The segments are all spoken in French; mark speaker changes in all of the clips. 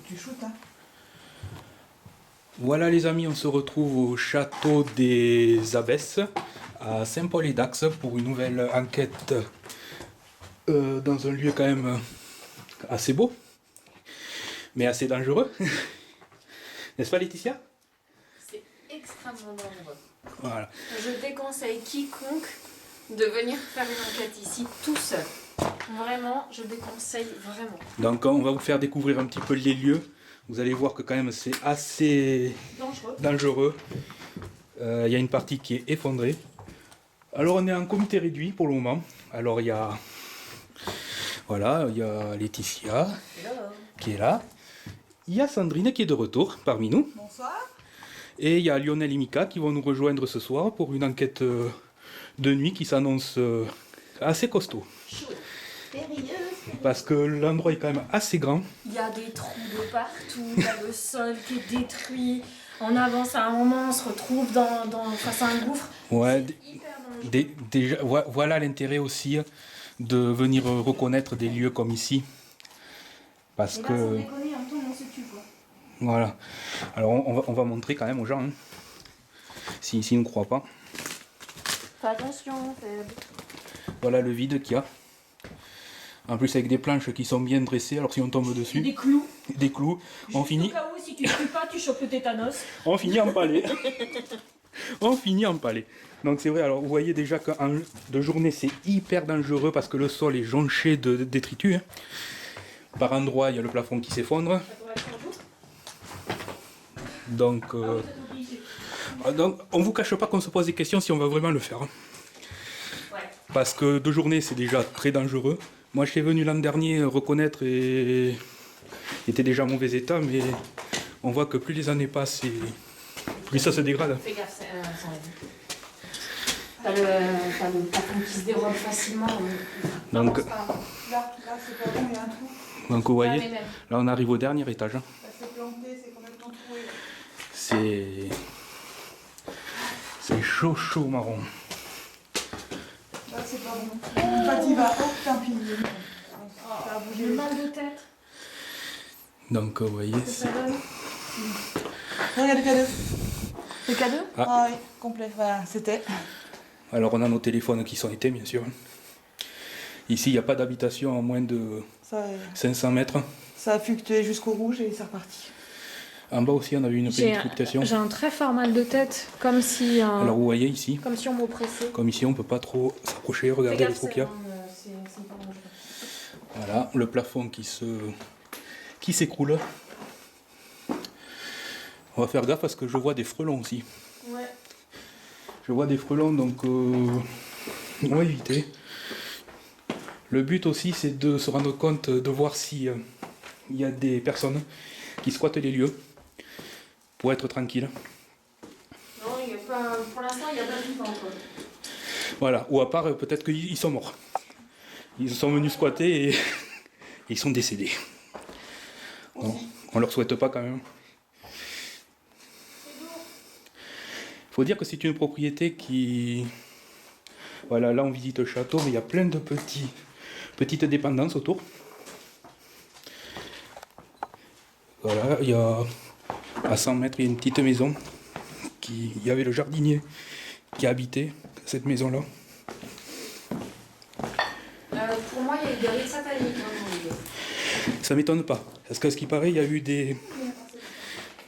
Speaker 1: tu shootes, hein.
Speaker 2: Voilà les amis, on se retrouve au château des Abbesses à Saint-Paul-et-Dax pour une nouvelle enquête dans un lieu quand même assez beau, mais assez dangereux. N'est-ce pas Laetitia?
Speaker 3: C'est extrêmement dangereux.
Speaker 2: Voilà.
Speaker 3: Je déconseille quiconque de venir faire une enquête ici tout seul. Vraiment, je déconseille vraiment.
Speaker 2: Donc on va vous faire découvrir un petit peu les lieux. Vous allez voir que quand même c'est assez dangereux. Il y a une partie qui est effondrée. Alors on est en comité réduit pour le moment. Alors il y a Laetitia qui est là. Il y a Sandrine qui est de retour parmi nous.
Speaker 1: Bonsoir.
Speaker 2: Et il y a Lionel et Mika qui vont nous rejoindre ce soir pour une enquête de nuit qui s'annonce assez costaud.
Speaker 3: Périlleuse.
Speaker 2: Parce que l'endroit est quand même assez grand.
Speaker 3: Il y a des trous de partout, il y a le sol qui est détruit. On avance à un moment, on se retrouve face à un gouffre.
Speaker 2: Ouais,
Speaker 3: C'est hyper dangereux.
Speaker 2: déjà, voilà l'intérêt aussi de venir reconnaître des lieux comme ici. Parce
Speaker 3: Et là,
Speaker 2: que...
Speaker 3: sans déconner, on tombe, on se tue, quoi.
Speaker 2: Voilà. Alors on va montrer quand même aux gens, hein, s'ils ne croient pas.
Speaker 3: Fais attention, Feb.
Speaker 2: Voilà le vide qu'il y a. En plus avec des planches qui sont bien dressées, alors si on tombe dessus...
Speaker 3: Des clous.
Speaker 2: Des clous. On finit...
Speaker 3: Au cas où, si tu ne tues pas, tu chopes le tétanos.
Speaker 2: On finit empalé. On finit empalé. Donc c'est vrai, alors vous voyez déjà que de journée c'est hyper dangereux parce que le sol est jonché de détritus. Hein. Par endroits, il y a le plafond qui s'effondre. Donc on vous cache pas qu'on se pose des questions si on va vraiment le faire. Hein.
Speaker 3: Ouais.
Speaker 2: Parce que de journée c'est déjà très dangereux. Moi je suis venu l'an dernier reconnaître et il était déjà en mauvais état, mais on voit que plus les années passent et plus ça se dégrade.
Speaker 3: Fais gaffe, ça enlève. T'as le plafond qui se dérobe facilement.
Speaker 2: Donc,
Speaker 1: Là, c'est pas bon, il y a un trou.
Speaker 2: donc vous voyez, là on arrive au dernier étage. Hein.
Speaker 1: Ça s'est planté, c'est complètement troué.
Speaker 2: C'est chaud marron.
Speaker 1: Là, c'est pas bon. Quand il va, oh putain, pilier. Ça a bougé.
Speaker 3: Le mal de tête.
Speaker 2: Donc vous voyez,
Speaker 3: Ça donne.
Speaker 1: Regarde le cadeau.
Speaker 3: Le cadeau?
Speaker 1: Ah oui, complet. Voilà, c'était.
Speaker 2: alors on a nos téléphones qui sont éteints bien sûr. Ici il n'y a pas d'habitation à moins de
Speaker 1: Ça,
Speaker 2: 500 mètres.
Speaker 1: ça a fluctué jusqu'au rouge et c'est reparti.
Speaker 2: En bas aussi on a eu une petite fluctuation.
Speaker 3: J'ai un très fort mal de tête, comme si.
Speaker 2: Alors vous voyez ici,
Speaker 3: Comme si on m'oppressait.
Speaker 2: comme ici on peut pas trop s'approcher, regardez le trou qu'il y a.
Speaker 3: C'est pas dangereux.
Speaker 2: Voilà, le plafond qui s'écroule. On va faire gaffe parce que je vois des frelons aussi.
Speaker 3: Ouais.
Speaker 2: Je vois des frelons donc on va éviter. Le but aussi c'est de se rendre compte, de voir si il y a des personnes qui squattent les lieux pour être tranquille.
Speaker 3: Non, il y a pas, pour l'instant, il n'y a pas de vivant, quoi.
Speaker 2: Voilà, ou à part peut-être qu'ils sont morts. Ils sont venus squatter et ils sont décédés. Donc, on leur souhaite pas quand même. Faut dire que c'est une propriété qui... Voilà, là on visite le château, mais il y a plein de petites dépendances autour. Voilà, il y a à 100 mètres, il y a une petite maison. Il y avait le jardinier qui habitait cette maison-là.
Speaker 3: Pour moi, il y a eu des rites sataniques. Hein,
Speaker 2: Ça m'étonne pas, parce que ce qui paraît, il y a eu des...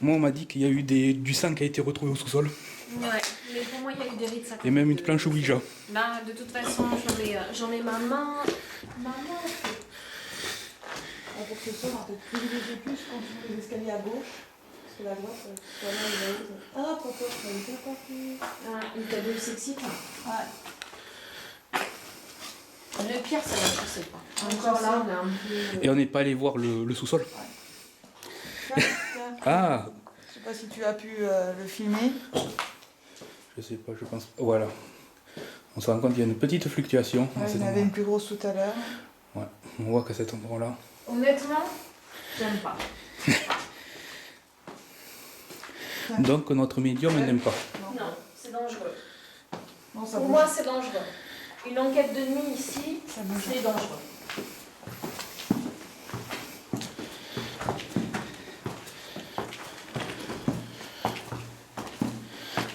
Speaker 2: Moi on m'a dit qu'il y a eu du sang qui a été retrouvé au sous-sol.
Speaker 3: ouais, mais pour moi, il y a eu des rites sataniques.
Speaker 2: Et même une planche Ouija.
Speaker 3: Là, de toute façon, j'en ai ma main.
Speaker 1: Pour que ce soit un peu privilégié plus quand tu prends les escaliers à gauche. Parce que la droite, voilà, il va où? Ah, papa, ça ne fait pas plus.
Speaker 3: Une cadeau sexy, quoi.
Speaker 1: Ouais.
Speaker 3: Le pire, c'est la chaussée, quoi.
Speaker 1: Encore
Speaker 3: Encore
Speaker 1: là,
Speaker 3: là, on est un peu.
Speaker 2: Et on n'est pas allé voir le sous-sol.
Speaker 1: Tiens.
Speaker 2: Ah,
Speaker 1: Je sais pas si tu as pu le filmer.
Speaker 2: je sais pas, je pense... Voilà. On se rend compte qu'il y a une petite fluctuation. dans
Speaker 1: Ouais,
Speaker 2: cet
Speaker 1: il y en avait
Speaker 2: endroit.
Speaker 1: une plus grosse tout à l'heure.
Speaker 2: Ouais, on voit qu'à cet endroit-là...
Speaker 3: Honnêtement, j'aime pas.
Speaker 2: Donc notre médium n'aime pas.
Speaker 3: Non, c'est dangereux.
Speaker 1: Non, ça
Speaker 3: Pour
Speaker 1: bouge.
Speaker 3: moi, c'est dangereux. Une enquête de nuit ici,
Speaker 1: Ça bouge.
Speaker 3: c'est dangereux.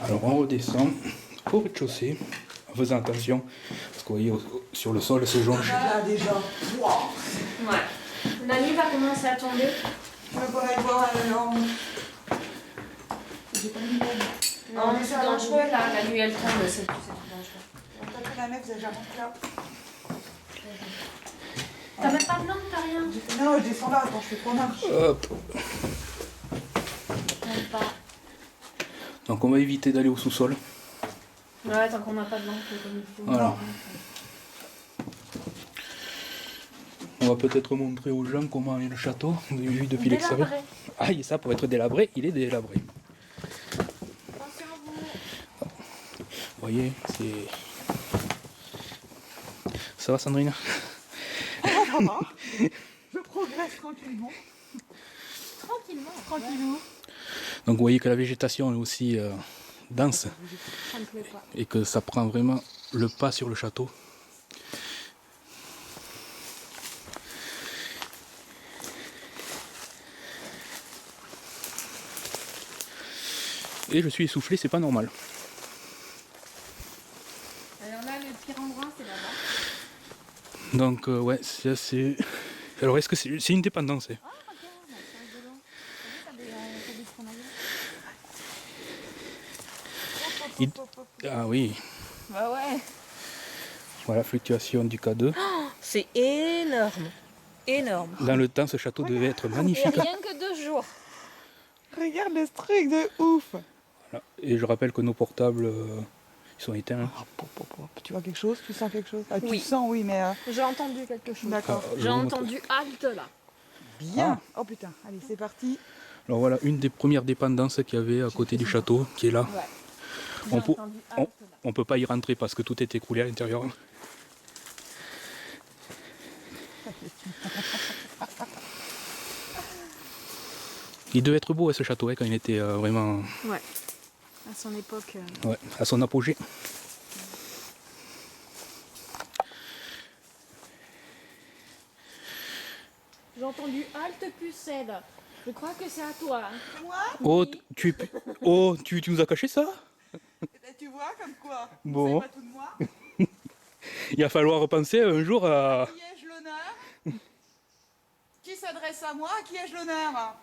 Speaker 2: Alors on redescend au rez-de-chaussée en faisant attention parce que vous voyez sur le sol c'est jaune.
Speaker 1: Là déjà. Wow.
Speaker 3: Ouais. La nuit va commencer à tomber.
Speaker 1: Je vais pas aller voir j'ai pas mis
Speaker 3: Non, mais c'est dangereux là, la nuit elle tombe, c'est dangereux.
Speaker 1: on va taper la mec, vous avez jamais là.
Speaker 3: T'as même pas de lampe, t'as rien?
Speaker 1: Non, je descends là, attends, je fais trop marche.
Speaker 2: Hop.
Speaker 3: Même pas.
Speaker 2: Donc on va éviter d'aller au sous-sol.
Speaker 3: Ouais, tant qu'on n'a pas de lampe comme il faut.
Speaker 2: Voilà. On va peut-être montrer aux gens comment est le château. Vous avez vu depuis l'extérieur. Ah, et ça pour être délabré, il est délabré.
Speaker 3: Attention à vous.
Speaker 2: Vous voyez, c'est... Ça va Sandrine?
Speaker 1: Je progresse tranquillement.
Speaker 3: Tranquillement.
Speaker 1: Tranquillou.
Speaker 2: Donc vous voyez que la végétation est aussi dense
Speaker 3: Ça me plaît pas.
Speaker 2: et que ça prend vraiment le pas sur le château. Et je suis essoufflé, c'est pas normal.
Speaker 3: Alors là, le pire endroit, c'est là-bas.
Speaker 2: Donc ouais, c'est assez... Alors est-ce que c'est une dépendance?
Speaker 3: Ah, regarde, c'est rigolo. T'as des tournevis.
Speaker 2: Ah oui,
Speaker 3: Bah ouais.
Speaker 2: voilà, fluctuation du K2.
Speaker 3: C'est énorme. Énorme.
Speaker 2: Dans le temps, ce château devait être
Speaker 3: Et
Speaker 2: magnifique.
Speaker 3: rien que 2 jours.
Speaker 1: Regarde le truc de ouf.
Speaker 2: Voilà. Et je rappelle que nos portables, ils sont éteints. Hein.
Speaker 1: Tu vois quelque chose? Tu sens quelque chose? Ah, tu
Speaker 3: Oui.
Speaker 1: le sens, oui, mais...
Speaker 3: J'ai entendu quelque chose.
Speaker 1: D'accord.
Speaker 2: Ah, je
Speaker 3: J'ai
Speaker 2: vous montre.
Speaker 3: entendu halte là.
Speaker 1: Bien. Oh putain, allez, c'est parti.
Speaker 2: Alors voilà, une des premières dépendances qu'il y avait à côté du château, qui est là.
Speaker 3: Ouais.
Speaker 2: On
Speaker 3: J'ai
Speaker 2: peut-
Speaker 3: entendu halte là.
Speaker 2: On peut pas y rentrer parce que tout est écroulé à l'intérieur. Il devait être beau ce château quand il était vraiment
Speaker 3: Ouais. À son époque.
Speaker 2: ouais, à son apogée.
Speaker 3: J'ai entendu halte pucelle. Je crois que c'est à toi. Hein.
Speaker 1: Moi?
Speaker 2: Oh,
Speaker 3: Oui.
Speaker 2: tu nous as caché ça?
Speaker 1: Eh ben, tu vois, comme quoi.
Speaker 2: Bon.
Speaker 1: C'est pas tout de moi.
Speaker 2: Il va falloir penser un jour à...
Speaker 1: Qui ai-je l'honneur? Qui s'adresse à moi? À qui ai-je l'honneur?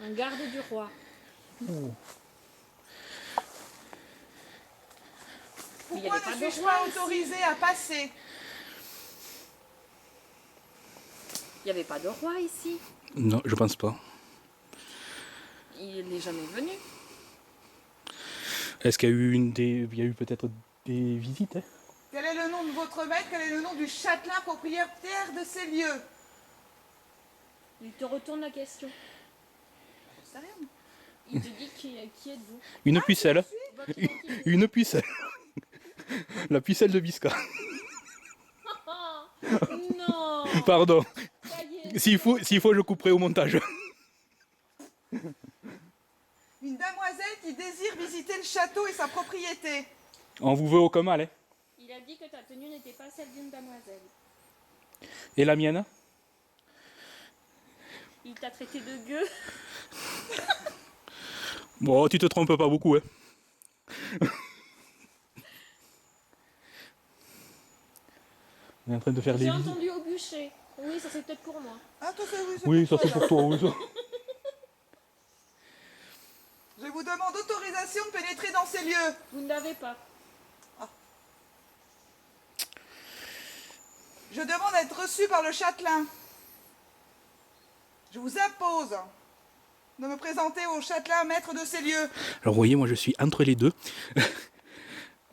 Speaker 3: Un garde du roi. Mais il y
Speaker 1: Pourquoi
Speaker 3: avait pas
Speaker 1: ne
Speaker 3: de
Speaker 1: suis-je
Speaker 3: roi
Speaker 1: pas
Speaker 3: ici.
Speaker 1: autorisée à passer?
Speaker 3: Il n'y avait pas de roi ici.
Speaker 2: Non, je pense pas.
Speaker 3: Il n'est jamais venu.
Speaker 2: Est-ce qu'il y a eu il y a eu peut-être des visites? Hein?
Speaker 1: Quel est le nom de votre maître? Quel est le nom du châtelain propriétaire de ces lieux?
Speaker 3: Il te retourne la question.
Speaker 1: Je sais rien.
Speaker 3: Il te dit qui êtes-vous?
Speaker 2: Une pucelle.
Speaker 3: Votre identité.
Speaker 2: Une pucelle. La pucelle de Bisca.
Speaker 3: Ah, non.
Speaker 2: Pardon.
Speaker 3: Ça y est.
Speaker 2: S'il faut, je couperai au montage.
Speaker 1: Une demoiselle qui désire visiter le château et sa propriété.
Speaker 2: On vous veut aucun mal. Hein?
Speaker 3: Il a dit que ta tenue n'était pas celle d'une demoiselle.
Speaker 2: Et la mienne?
Speaker 3: Il t'a traité de gueux.
Speaker 2: Bon, tu te trompes pas beaucoup. Hein? On est en train de faire des
Speaker 3: J'ai
Speaker 2: visites.
Speaker 3: entendu au bûcher. Oui, ça c'est peut-être pour moi.
Speaker 1: Ah, toi, c'est oui,
Speaker 2: Oui, ça c'est pour toi. Oui, ça.
Speaker 1: Je vous demande autorisation de pénétrer dans ces lieux.
Speaker 3: Vous ne l'avez pas.
Speaker 1: Je demande à être reçu par le châtelain. Je vous impose de me présenter au châtelain maître de ces lieux.
Speaker 2: Alors, vous voyez, moi je suis entre les deux.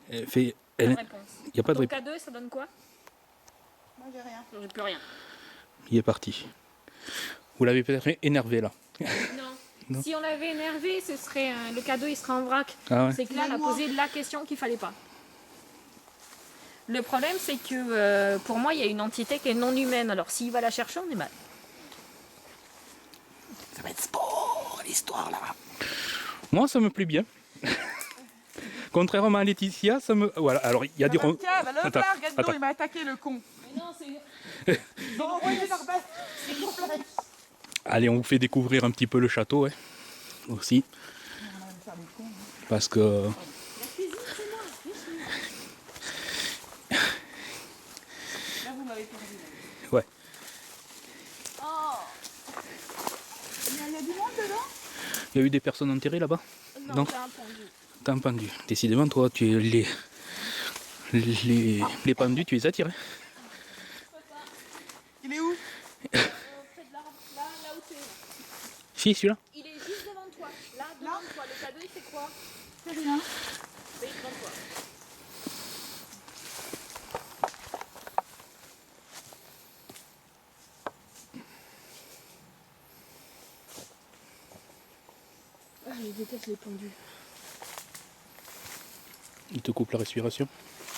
Speaker 2: Il
Speaker 3: Pas de
Speaker 2: n'y
Speaker 3: réponse.
Speaker 2: a pas de
Speaker 3: Donc
Speaker 2: réponse.
Speaker 3: à 2, ça donne quoi?
Speaker 1: Moi, j'ai rien.
Speaker 3: J'ai plus rien.
Speaker 2: Il est parti. Vous l'avez peut-être énervé là.
Speaker 3: Non.
Speaker 2: Non.
Speaker 3: Si on l'avait énervé, ce serait le cadeau, il serait en vrac.
Speaker 2: Ah ouais.
Speaker 3: C'est que là, elle a
Speaker 1: Moi.
Speaker 3: posé la question qu'il fallait pas. Le problème, c'est que pour moi, il y a une entité qui est non humaine. Alors, s'il va la chercher, on est mal.
Speaker 2: Ça va être sport, l'histoire là. Moi, ça me plaît bien. Contrairement à Laetitia, ça me. Voilà, alors il y a des.
Speaker 1: Tiens, bah, le
Speaker 2: Attends,
Speaker 1: voir, regarde,
Speaker 2: attends.
Speaker 1: il m'a attaqué le con.
Speaker 3: Mais non, c'est.
Speaker 1: Ils ont envoyé leur bête.
Speaker 2: Allez, on vous fait découvrir un petit peu le château, ouais. Aussi.
Speaker 1: faire des cons.
Speaker 2: Parce que...
Speaker 1: La cuisine, c'est moi, ici. Là, vous m'avez perdu. Là.
Speaker 2: Ouais.
Speaker 1: Oh, il y a du monde dedans?
Speaker 2: Il y a eu des personnes enterrées là-bas?
Speaker 3: Non, t'as un pendu.
Speaker 2: T'as un pendu. Décidément, toi, tu es les pendus, tu les attires. Hein.
Speaker 1: Il est où?
Speaker 3: Près de l'arbre, là où t'es.
Speaker 2: Si, celui-là?
Speaker 3: Il est juste devant toi. Là, devant toi. Le cadeau, il fait quoi?
Speaker 1: C'est rien.
Speaker 3: Il est devant toi. Ah, je déteste les pendus.
Speaker 2: Il te coupe la respiration.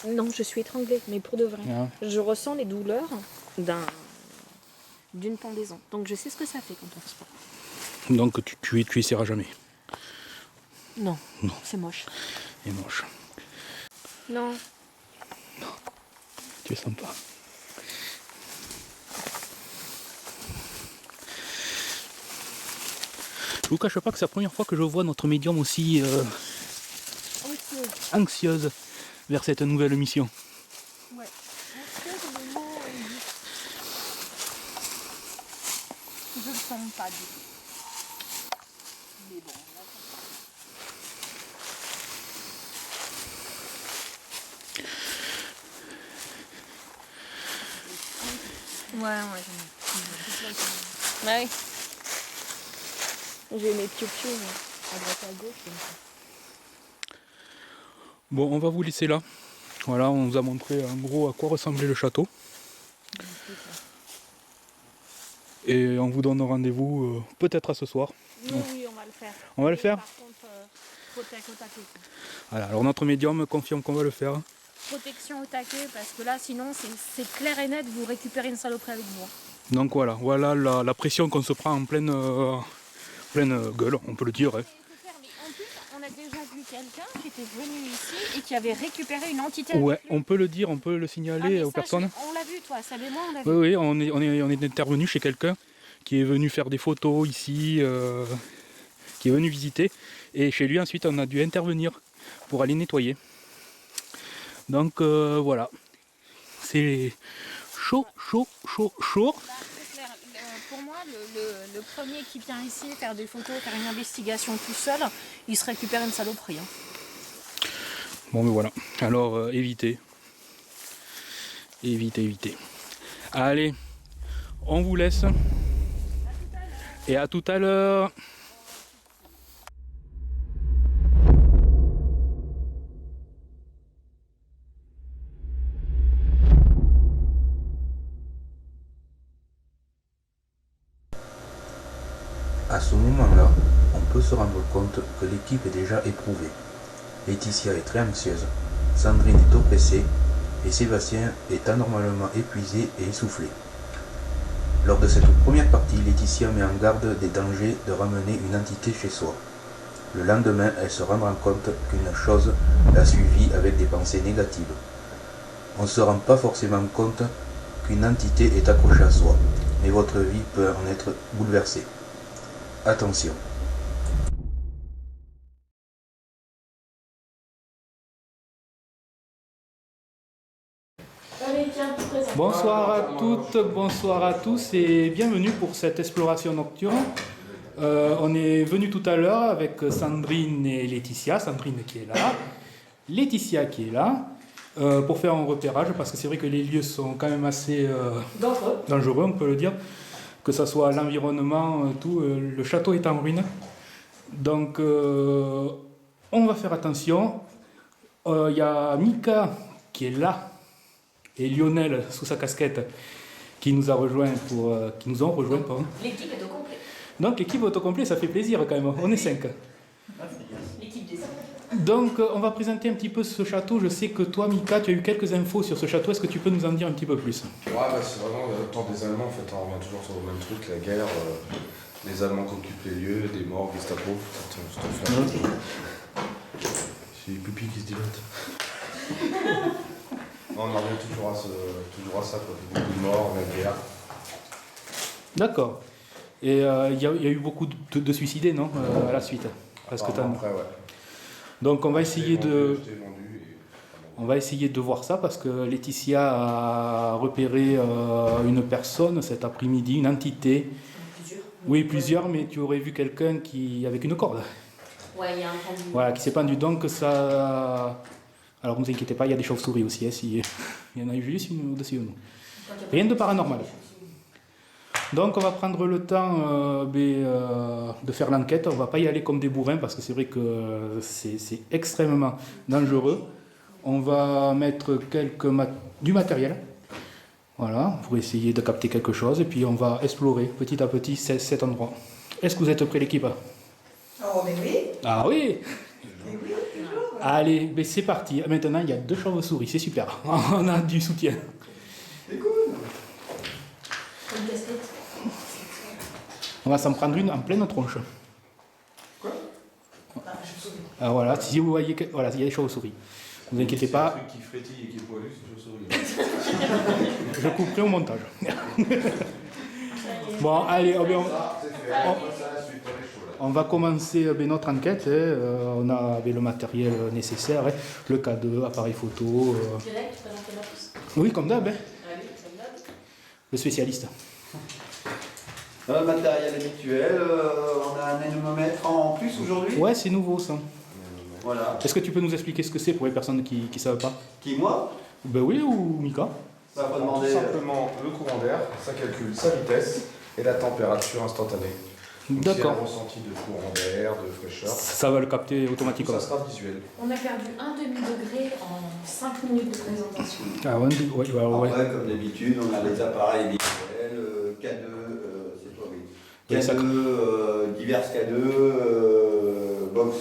Speaker 3: Non, je suis étranglée, mais pour de vrai.
Speaker 2: Ah.
Speaker 3: Je ressens les douleurs d'une pendaison. Donc je sais ce que ça fait quand on se prend.
Speaker 2: Donc tu essaieras jamais.
Speaker 3: Non,
Speaker 2: Non.
Speaker 3: c'est moche.
Speaker 2: Et moche.
Speaker 3: Non.
Speaker 2: Tu es sympa. Je vous cache pas que c'est la première fois que je vois notre médium aussi anxieuse vers cette nouvelle mission.
Speaker 3: Ouais. Est-ce que le mot je le sens pas du tout. Mais bon, là, ouais, j'aime. Ouais, oui. J'ai mes piou-piou à droite à gauche.
Speaker 2: Bon, on va vous laisser là. Voilà, on vous a montré en gros à quoi ressemblait le château. Et on vous donne rendez-vous peut-être à ce soir.
Speaker 3: Oui, oui, on va le faire.
Speaker 2: On va le faire?
Speaker 3: Par contre, protection au taquet.
Speaker 2: Voilà, alors notre médium confirme qu'on va le faire.
Speaker 3: Protection au taquet, parce que là, sinon, c'est clair et net, vous récupérez une saloperie avec moi.
Speaker 2: Donc voilà la pression qu'on se prend en pleine gueule, on peut le dire. Hein.
Speaker 3: Mais en plus, on a déjà vu quelqu'un qui était venu ici et qui avait récupéré une entité.
Speaker 2: Ouais,
Speaker 3: avec lui.
Speaker 2: on peut le dire, on peut le signaler aux personnes.
Speaker 3: On l'a vu, toi, Seb et moi, on l'a vu.
Speaker 2: Oui, on est intervenu chez quelqu'un qui est venu faire des photos ici, qui est venu visiter. Et chez lui, ensuite, on a dû intervenir pour aller nettoyer. Donc voilà, c'est chaud.
Speaker 3: Bah, c'est clair. Pour moi, le premier qui vient ici faire des photos, faire une investigation tout seul, il se récupère une saloperie. Hein.
Speaker 2: Bon, mais voilà. Alors, évitez. Allez, on vous laisse. Et à tout à l'heure.
Speaker 4: À ce moment-là, on peut se rendre compte que l'équipe est déjà éprouvée. Laetitia est très anxieuse, Sandrine est oppressée et Sébastien est anormalement épuisé et essoufflé. Lors de cette première partie, Laetitia met en garde des dangers de ramener une entité chez soi. Le lendemain, elle se rendra compte qu'une chose l'a suivie avec des pensées négatives. On ne se rend pas forcément compte qu'une entité est accrochée à soi, mais votre vie peut en être bouleversée. Attention.
Speaker 3: Allez, tiens, présent.
Speaker 2: Bonsoir à toutes, bonsoir à tous et bienvenue pour cette exploration nocturne. On est venu tout à l'heure avec Sandrine et Laetitia, Sandrine qui est là, Laetitia qui est là, pour faire un repérage parce que c'est vrai que les lieux sont quand même assez dangereux, on peut le dire, que ce soit l'environnement, tout, le château est en ruine. Donc on va faire attention. Il y a Mika qui est là et Lionel sous sa casquette qui nous ont rejoint pardon.
Speaker 3: L'équipe est au complet.
Speaker 2: Donc l'équipe est au complet, ça fait plaisir quand même, on est 5.
Speaker 3: L'équipe des
Speaker 2: Donc on va présenter un petit peu ce château. Je sais que toi Mika, tu as eu quelques infos sur ce château, est-ce que tu peux nous en dire un petit peu plus?
Speaker 5: Ouais, bah, c'est vraiment le temps des Allemands, en fait, on revient toujours sur le même truc, la guerre, les Allemands qui occupent les lieux, des morts, Gestapo, c'est un
Speaker 2: Ok.
Speaker 5: c'est les pupilles qui se dilatent. Non, on en revient toujours à ça, quoi. Beaucoup de morts, la guerre.
Speaker 2: D'accord. Et il y a eu beaucoup de suicidés, non, à la suite? Parce que
Speaker 5: Apparemment, après, ouais.
Speaker 2: Donc on va essayer de...
Speaker 5: Je t'ai vendu et-
Speaker 2: On va essayer de voir ça parce que Laetitia a repéré une personne cet après-midi, une entité.
Speaker 3: Plusieurs.
Speaker 2: Oui, plusieurs, mais tu aurais vu quelqu'un qui avec une corde.
Speaker 3: Ouais, il y a un pendu.
Speaker 2: Voilà, qui s'est pendu. Donc ça. Alors ne vous inquiétez pas, il y a des chauves-souris aussi. Hein, si... Il y en a eu juste une au-dessus de nous. Rien de paranormal. Donc on va prendre le temps de faire l'enquête. On va pas y aller comme des bourrins parce que c'est vrai que c'est extrêmement dangereux. On va mettre du matériel, voilà, pour essayer de capter quelque chose, et puis on va explorer petit à petit cet endroit. Est-ce que vous êtes prêts, l'équipe?
Speaker 1: Oh, mais oui.
Speaker 2: Ah oui.
Speaker 1: Mais oui, toujours.
Speaker 2: Allez, ben c'est parti. Maintenant, il y a 2 chauves-souris, c'est super. On a du soutien.
Speaker 1: C'est cool.
Speaker 3: Une casquette.
Speaker 2: On va s'en prendre une en pleine tronche.
Speaker 1: Ah, je me souviens.
Speaker 2: Ah, voilà, si vous voyez, voilà, il y a des chauves-souris. Ne vous inquiétez pas,
Speaker 5: Un truc qui frétille et qui est poilu, c'est chauve-souris.
Speaker 2: je couperai au montage. Bon, allez, oh, ben,
Speaker 5: Ça, c'est fait. On passe à la suite, on est chaud là.
Speaker 2: on va commencer notre enquête. On a le matériel nécessaire, hein, le K2, appareil photo.
Speaker 3: Direct, présentez-la tous.
Speaker 2: Oui, comme d'hab, hein,
Speaker 3: Allez, comme d'hab.
Speaker 2: le spécialiste.
Speaker 6: Dans le matériel habituel, on a un anémomètre en plus aujourd'hui.
Speaker 2: Ouais, c'est nouveau ça.
Speaker 6: Voilà.
Speaker 2: Est-ce que tu peux nous expliquer ce que c'est pour les personnes qui ne savent pas?
Speaker 6: Qui, moi?
Speaker 2: Ben oui, ou Mika?
Speaker 6: Ça va pas
Speaker 5: Alors,
Speaker 6: demander.
Speaker 5: tout simplement le courant d'air, ça calcule sa vitesse et la température instantanée. Donc, s'il y a
Speaker 2: D'accord.
Speaker 5: un ressenti de courant d'air, de fraîcheur,
Speaker 2: Ça va le capter
Speaker 5: tout
Speaker 2: automatiquement.
Speaker 5: ça sera visuel.
Speaker 3: On a perdu un demi-degré en 5 minutes de présentation.
Speaker 2: Ah ouais, ouais.
Speaker 6: Après, comme d'habitude, on a les appareils habituels, K2, c'est toi, oui.
Speaker 2: Oui, ça-
Speaker 6: K2, divers K2, box,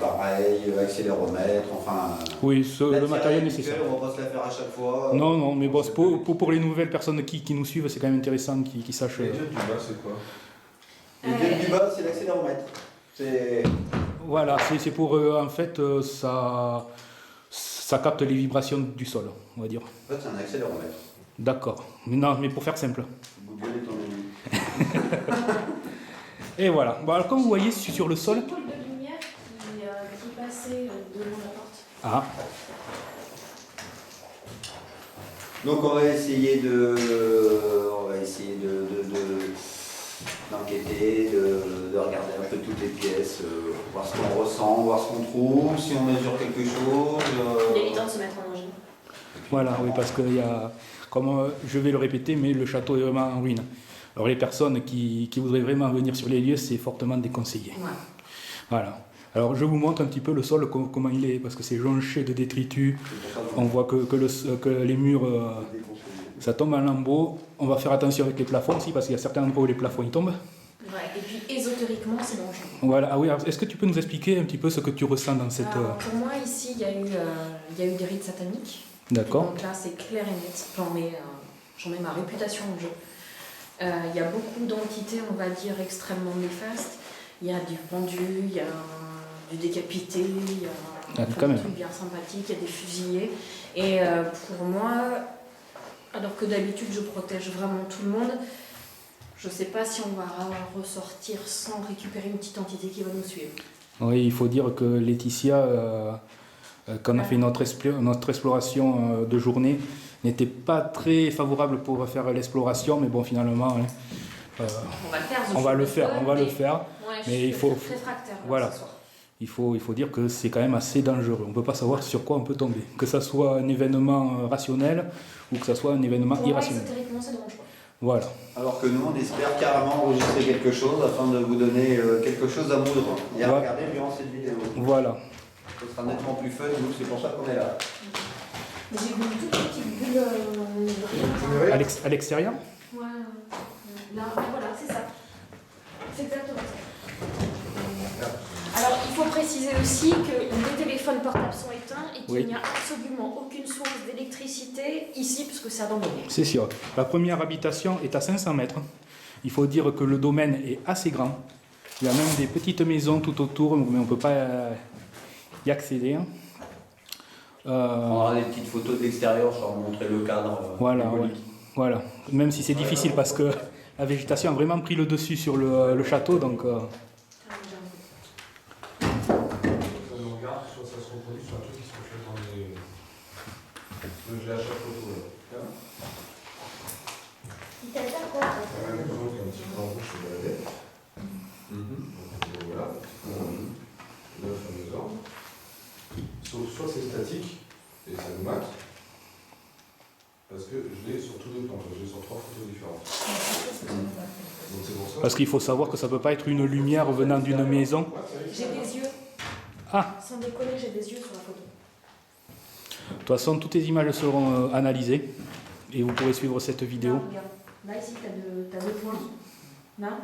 Speaker 6: pareil, accéléromètre, enfin.
Speaker 2: Oui, le
Speaker 6: la
Speaker 2: matériel
Speaker 6: tirée
Speaker 2: nécessaire.
Speaker 6: habituelle, on va pas se la faire à chaque fois.
Speaker 2: Non, non, mais bon, pour les nouvelles personnes qui nous suivent, c'est quand même intéressant qu'ils sachent.
Speaker 5: Les jeux du bas, c'est quoi?
Speaker 6: Les deux du bas, c'est l'accéléromètre. C'est.
Speaker 2: Voilà, c'est pour en fait ça capte les vibrations du sol, on va dire.
Speaker 6: En fait, c'est un accéléromètre.
Speaker 2: D'accord. Mais non, mais pour faire simple.
Speaker 6: Google est ton ami.
Speaker 2: Et voilà. Bon, alors comme vous voyez sur le sol.
Speaker 3: Une boule de lumière qui passait devant la porte.
Speaker 2: Ah,
Speaker 6: Donc on va essayer d'enquêter, de regarder un peu toutes les pièces, voir ce qu'on ressent, voir ce qu'on trouve, si on mesure quelque chose.
Speaker 3: Il est évident de se mettre en danger.
Speaker 2: voilà, oui, parce que comme je vais le répéter, mais le château est vraiment en ruine. Alors les personnes qui voudraient vraiment venir sur les lieux, c'est fortement déconseillé.
Speaker 3: Ouais.
Speaker 2: Voilà. Alors je vous montre un petit peu le sol, comment il est, parce que c'est jonché de détritus.
Speaker 6: C'est pour ça que
Speaker 2: On voit que les murs, ça tombe en lambeaux. On va faire attention avec les plafonds aussi, parce qu'il y a certains endroits où les plafonds ils tombent.
Speaker 3: Ouais. Et puis ésotériquement, c'est dangereux.
Speaker 2: Voilà. Ah oui, alors, est-ce que tu peux nous expliquer un petit peu ce que tu ressens dans cette...
Speaker 3: Alors, pour moi, ici, il y a eu des rites sataniques.
Speaker 2: D'accord.
Speaker 3: Donc là, c'est clair et net. J'en mets ma réputation en jeu. Il y a beaucoup d'entités, on va dire, extrêmement néfastes. Il y a du pendu, il y a du décapité, il y a
Speaker 2: quand même.
Speaker 3: des trucs bien sympathiques, il y a des fusillés. Et pour moi, alors que d'habitude, je protège vraiment tout le monde, je ne sais pas si on va ressortir sans récupérer une petite entité qui va nous suivre.
Speaker 2: Oui, il faut dire que Laetitia, quand on a fait notre exploration de journée, n'était pas très favorable pour faire l'exploration, mais bon, finalement, hein,
Speaker 3: On va le faire.
Speaker 2: on va le faire,
Speaker 3: Ouais,
Speaker 2: mais il faut-
Speaker 3: réfractaire là,
Speaker 2: voilà.
Speaker 3: ce soir.
Speaker 2: Il faut dire que c'est quand même assez dangereux. On ne peut pas savoir sur quoi on peut tomber. Que ça soit un événement rationnel ou que ça soit un événement
Speaker 3: Pour moi,
Speaker 2: irrationnel.
Speaker 3: ésotériquement, c'est dangereux.
Speaker 2: Voilà.
Speaker 6: Alors que nous, on espère carrément enregistrer quelque chose afin de vous donner quelque chose à moudre et à
Speaker 2: Ouais.
Speaker 6: regarder durant cette vidéo.
Speaker 2: Voilà.
Speaker 6: Ce sera nettement plus fun, nous, c'est pour ça qu'on est là.
Speaker 3: Mais j'ai vu une toute petite bulle de rien.
Speaker 2: À l'extérieur?
Speaker 3: Ouais, là, voilà, c'est ça. C'est exactement ça. Alors, il faut préciser aussi que les téléphones portables sont éteints et qu'il
Speaker 2: Oui.
Speaker 3: n'y a absolument aucune source d'électricité ici, puisque c'est abandonné.
Speaker 2: C'est sûr. La première habitation est à 500 mètres. Il faut dire que le domaine est assez grand. Il y a même des petites maisons tout autour, mais on ne peut pas y accéder.
Speaker 6: On aura des petites photos de l'extérieur, je vais vous montrer le cadre.
Speaker 2: Voilà,
Speaker 6: symbolique.
Speaker 2: ouais. Voilà. Même si c'est difficile parce que la végétation a vraiment pris le dessus sur le château. Donc,
Speaker 5: regarde, soit ça se reproduit, soit un truc qui se reflète dans les. Je l'ai à chaque photo là.
Speaker 3: Il t'a fait quoi
Speaker 5: La même chose qu'un petit point rouge sur la tête. Donc voilà, le fameux ordre. Soit c'est statique, et ça nous mate, parce que je l'ai sur tous les plans, je l'ai sur 3 photos différentes. Donc c'est pour ça.
Speaker 2: Parce qu'il faut savoir que ça peut pas être une lumière venant d'une maison.
Speaker 3: J'ai des yeux.
Speaker 2: Ah,
Speaker 3: Sans déconner, j'ai des yeux sur la photo.
Speaker 2: de toute façon, toutes les images seront analysées et vous pourrez suivre cette vidéo.
Speaker 3: Là, regarde. Là, ici, t'as deux points. Là.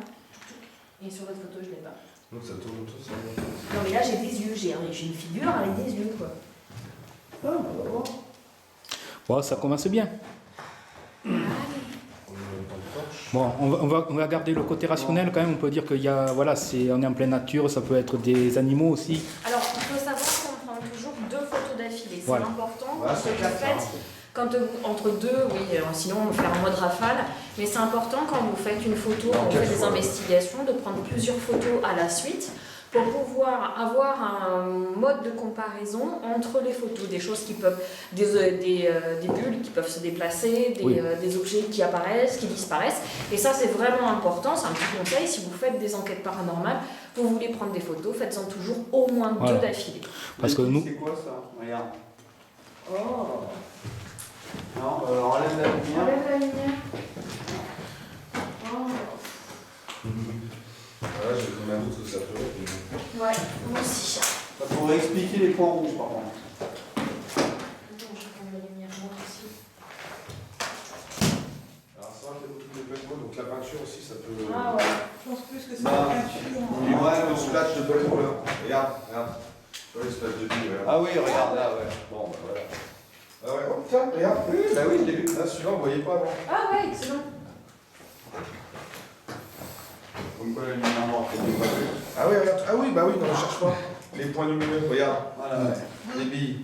Speaker 3: Et sur l'autre photo, je l'ai pas.
Speaker 5: Donc ça tourne tout ça.
Speaker 3: Non, mais là, j'ai des yeux. J'ai une figure avec des yeux, quoi. Oh, on va voir.
Speaker 2: Bon, ça commence bien.
Speaker 5: On est dans le temps de torche.
Speaker 2: Bon, on va garder le côté rationnel quand même. On peut dire qu'il y a, voilà, on est en pleine nature, ça peut être des animaux aussi.
Speaker 3: Alors, il faut savoir qu'on prend toujours 2 photos d'affilée. C'est
Speaker 2: Voilà.
Speaker 3: important.
Speaker 5: Voilà,
Speaker 3: Parce que
Speaker 5: c'est
Speaker 3: vous
Speaker 5: quatre,
Speaker 3: faites, quand entre deux, oui, sinon on va faire en mode rafale. Mais c'est important quand vous faites une photo, quand vous faites des investigations, de prendre plusieurs photos à la suite pour pouvoir avoir un mode de comparaison entre les photos, des choses qui peuvent, des bulles qui peuvent se déplacer, des objets qui apparaissent, qui disparaissent. Et ça, c'est vraiment important. C'est un petit conseil. Si vous faites des enquêtes paranormales, vous voulez prendre des photos, faites-en toujours au moins 2 d'affilée.
Speaker 2: Parce que nous,
Speaker 6: C'est quoi ça? Regarde.
Speaker 3: Oh.
Speaker 6: Non, enlève la lumière.
Speaker 3: Enlève la lumière. Oh.
Speaker 5: Voilà, j'ai comme un doute que ça peut être.
Speaker 3: Ouais, moi aussi.
Speaker 6: Il faudrait expliquer les points rouges par contre.
Speaker 3: Attends, je vais prendre la lumière, moi aussi.
Speaker 5: Alors c'est vrai qu'il y a beaucoup de peinture, donc la peinture aussi ça peut.
Speaker 3: Ah ouais.
Speaker 1: Je pense plus que c'est
Speaker 6: Bah,
Speaker 1: la peinture.
Speaker 5: Ouais, le splash de peinture là. Regarde, regarde. Tu vois le splash de bille, regarde.
Speaker 6: Ah oui, regarde là, ouais. Bon, bah voilà.
Speaker 5: Ah ouais, oh tiens, regarde. Oui, bah oui, je l'ai vu. Là, celui-là, on ne voyait pas avant.
Speaker 3: Ah ouais, excellent.
Speaker 6: Comme quoi la lumière noire, c'est pas vu.
Speaker 5: Ah oui, regarde. Ah oui, bah oui, non, on cherche pas. Les points lumineux, regarde.
Speaker 6: Voilà, ouais.
Speaker 5: Les billes.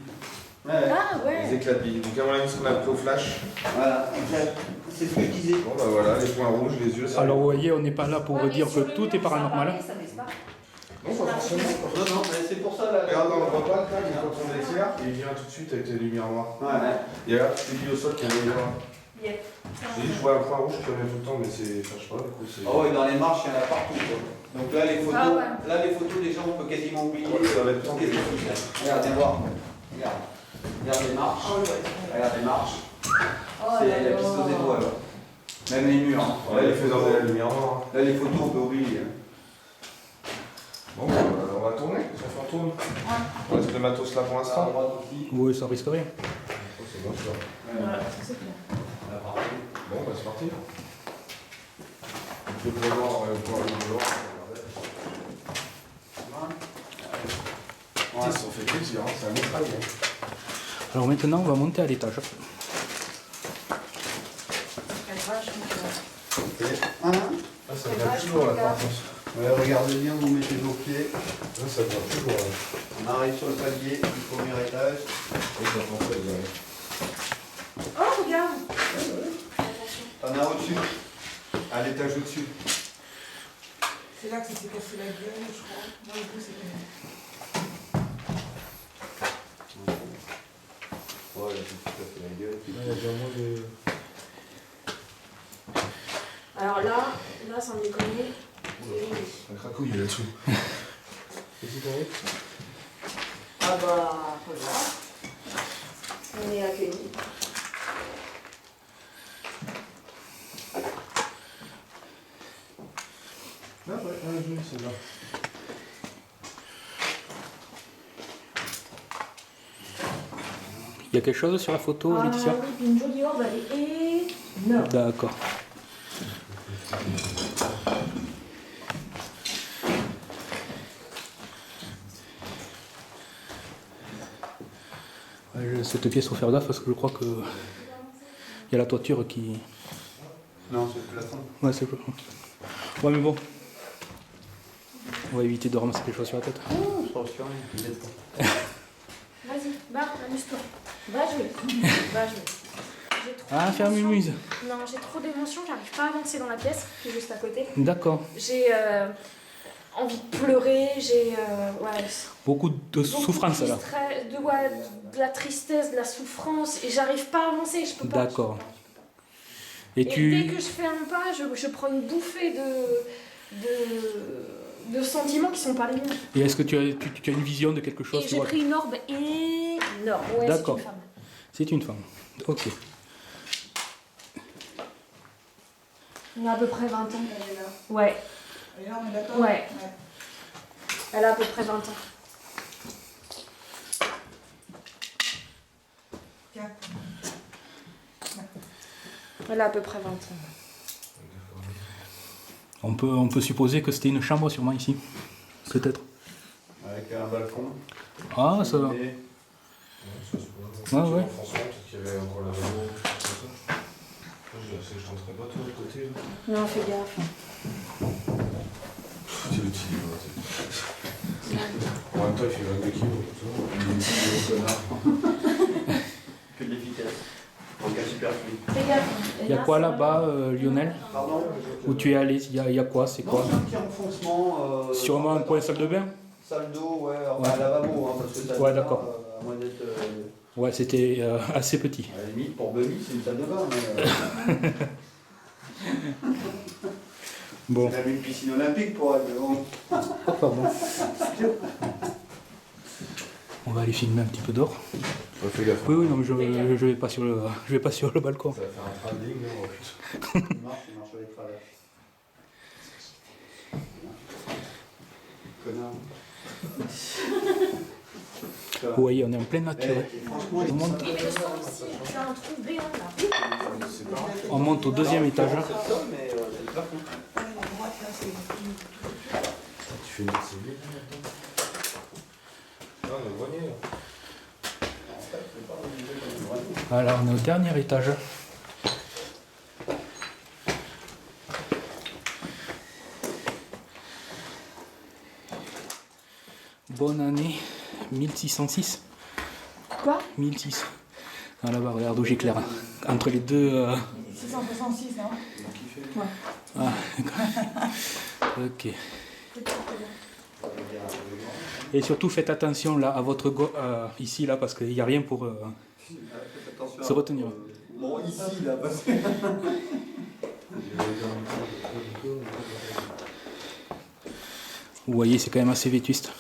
Speaker 6: Ouais.
Speaker 3: Ah
Speaker 5: Les
Speaker 3: ouais.
Speaker 5: éclats de billes. Donc à mon avis, ce qu'on a appris au flash.
Speaker 6: Voilà, exact. C'est ce que je disais.
Speaker 5: Bon bah voilà, les points rouges, les yeux, ça.
Speaker 2: alors vous voyez, on n'est pas là pour
Speaker 3: Ouais, mais
Speaker 2: dire
Speaker 3: sur
Speaker 2: que
Speaker 3: le
Speaker 2: tout
Speaker 3: mur,
Speaker 2: est paranormal.
Speaker 3: Ça baisse pas.
Speaker 5: Non, pas forcément.
Speaker 6: Non, non, mais c'est pour ça là.
Speaker 5: Regarde, là, on voit pas le tag, et quand on l'éclaire, il vient tout de suite avec les lumières noires.
Speaker 6: Ouais, ouais.
Speaker 5: Et là, tu dis au sol qu'il y a des noirs.
Speaker 3: Yep.
Speaker 5: J'ai dit, je vois un point rouge qui revient tout le temps, mais c'est. Enfin, je sais pas, du coup, c'est.
Speaker 6: Oh, et dans les marches, il y en a partout. Quoi. Donc là, les photos,
Speaker 3: Ah ouais.
Speaker 6: là, les photos, les gens, on peut quasiment oublier.
Speaker 5: Ouais, ça va être tant
Speaker 6: Qu'est-ce qu'ils font. Regarde, viens voir. Regarde. Regarde les marches.
Speaker 3: Oh ouais.
Speaker 6: Regarde les marches.
Speaker 3: Oh
Speaker 6: C'est
Speaker 3: là
Speaker 6: la
Speaker 3: là.
Speaker 6: piste aux étoiles. Même les murs.
Speaker 5: Ouais, les faiseurs de la lumière noire.
Speaker 6: Là, les photos, on peut oublier.
Speaker 5: Bon, bah, on va tourner, ça fait un tourne. On reste le matos là pour
Speaker 6: À
Speaker 5: l'instant.
Speaker 6: droite aussi.
Speaker 2: Oui, ça risque rien.
Speaker 5: Oh, c'est bon, ça.
Speaker 3: Voilà, c'est clair.
Speaker 6: Là, partout.
Speaker 5: Bon, bah, c'est parti. Le point noir, le point rouge,
Speaker 6: Ouais.
Speaker 5: ça fait plaisir, hein, c'est un autre travail.
Speaker 2: Alors maintenant, on va monter à l'étage.
Speaker 3: Elle vachement bien.
Speaker 6: Hein
Speaker 5: Ah, ça
Speaker 3: C'est
Speaker 5: vient
Speaker 3: vachement
Speaker 5: toujours là,
Speaker 3: bien.
Speaker 5: par contre.
Speaker 6: Ouais, regardez bien, vous mettez vos pieds.
Speaker 5: Là, ça vient toujours là.
Speaker 6: On arrive sur le palier du premier étage.
Speaker 5: Oui, ça prend ça, les amis.
Speaker 3: Oh, regarde.
Speaker 6: T'en as au-dessus. À l'étage au-dessus.
Speaker 1: C'est là que ça s'est cassé la gueule, je crois. Dans le coup, c'est comme
Speaker 6: Ouais, là, c'est tout à fait la gueule.
Speaker 5: Il y a bien moins de.
Speaker 3: Alors là, sans déconner.
Speaker 5: Un cracouille là-dessous. Qu'est-ce que t'as?
Speaker 3: Ah bah, regarde. On est accueillis.
Speaker 5: Ah ouais, joli celle-là.
Speaker 2: Il y a quelque chose sur la photo, Laetitia?
Speaker 3: Oui, puis une jolie orbe, elle est énorme.
Speaker 2: D'accord. Ouais, cette pièce, faut faire gaffe parce que je crois que il y a la toiture qui.
Speaker 6: Non, c'est le plafond.
Speaker 2: Ouais, c'est le plafond. Ouais, mais bon. On va éviter de ramasser quelque chose sur la tête.
Speaker 6: Oh, je suis rien.
Speaker 3: Vas-y, va, amuse-toi. Va jouer. Va jouer. J'ai trop
Speaker 2: Ah, ferme une
Speaker 3: d'émotions.
Speaker 2: muse.
Speaker 3: Non, j'ai trop d'émotions, j'arrive pas à avancer dans la pièce qui est juste à côté.
Speaker 2: D'accord.
Speaker 3: J'ai. envie de pleurer, j'ai
Speaker 2: Beaucoup de
Speaker 3: beaucoup
Speaker 2: souffrance là.
Speaker 3: de la tristesse, de la souffrance, et j'arrive pas à avancer, je peux pas.
Speaker 2: D'accord.
Speaker 3: Et
Speaker 2: Et
Speaker 3: dès
Speaker 2: tu.
Speaker 3: que je fais un pas, je prends une bouffée de sentiments qui sont pas les miens.
Speaker 2: Et est-ce que tu as une vision de quelque chose
Speaker 3: Et
Speaker 2: tu
Speaker 3: j'ai
Speaker 2: vois
Speaker 3: pris une orbe énorme. Ouais,
Speaker 2: D'accord.
Speaker 3: c'est une femme.
Speaker 2: C'est une femme. Ok.
Speaker 3: Elle a à peu près 20 ans.
Speaker 1: Elle est là.
Speaker 3: Ouais,
Speaker 1: Elle est là, on est d'accord?
Speaker 3: Ouais. elle a à peu près 20 ans.
Speaker 1: Tiens.
Speaker 3: Elle a à peu près 20 ans.
Speaker 2: On peut supposer que c'était une chambre sûrement ici. Peut-être.
Speaker 6: Avec un balcon.
Speaker 2: Ah, ça va.
Speaker 6: Et
Speaker 2: Ah ouais.
Speaker 5: François, peut-être qu'il y avait encore la radio, tout ça. Je tenterai pas toi de l'autre côté. Là.
Speaker 3: Non, fais gaffe.
Speaker 5: C'est utile. En même temps, il fait 22 kilos.
Speaker 6: connard. Que de l'efficace. En cas superflu.
Speaker 3: Fais gaffe.
Speaker 2: Il y a quoi là-bas, Lionel?
Speaker 6: Pardon.
Speaker 2: Où tu es allé? Il y a quoi? C'est quoi?
Speaker 6: Non, c'est un petit enfoncement.
Speaker 2: Sûrement un coin salle de bain?
Speaker 6: Salle d'eau, ouais.
Speaker 2: Ouais.
Speaker 6: Enfin, lavabo, hein, parce que salle
Speaker 2: Ouais,
Speaker 6: de bain,
Speaker 2: d'accord.
Speaker 6: à moins d'être.
Speaker 2: Ouais, c'était assez petit.
Speaker 6: À la limite, pour Bunny, c'est une salle de bain. Mais,
Speaker 2: Bon.
Speaker 6: c'est même une piscine olympique pour elle. Mais bon.
Speaker 2: Oh, pardon. On va aller filmer un petit peu d'or.
Speaker 5: Ouais, fais gaffe.
Speaker 2: Oui, non, mais je vais pas sur le balcon.
Speaker 5: Ça va faire un travelling, là, en plus.
Speaker 6: Il marche avec travers. Connard.
Speaker 2: Vous voyez, on est en pleine nature.
Speaker 6: Franchement,
Speaker 2: On monte,
Speaker 3: Et le sang aussi, c'est un trou béant là.
Speaker 5: C'est pas
Speaker 2: on monte au deuxième étage.
Speaker 6: mais c'est le plafond.
Speaker 1: Ouais, la droite, là, c'est.
Speaker 5: Tu fais une cellule là-dedans. Ah, on a le grenier là.
Speaker 2: Voilà, on est au dernier étage. Bonne année 1606.
Speaker 3: Quoi?
Speaker 2: 1600. Ah, là-bas, regarde où j'éclaire. Entre les deux.
Speaker 1: 666, non?
Speaker 3: Ouais.
Speaker 2: Ah, ok. Et surtout, faites attention là à votre ici là parce qu'il n'y a rien pour
Speaker 6: Attention.
Speaker 2: se retenir.
Speaker 6: Bon, ici, là, parce que.
Speaker 2: Vous voyez, c'est quand même assez vétuste.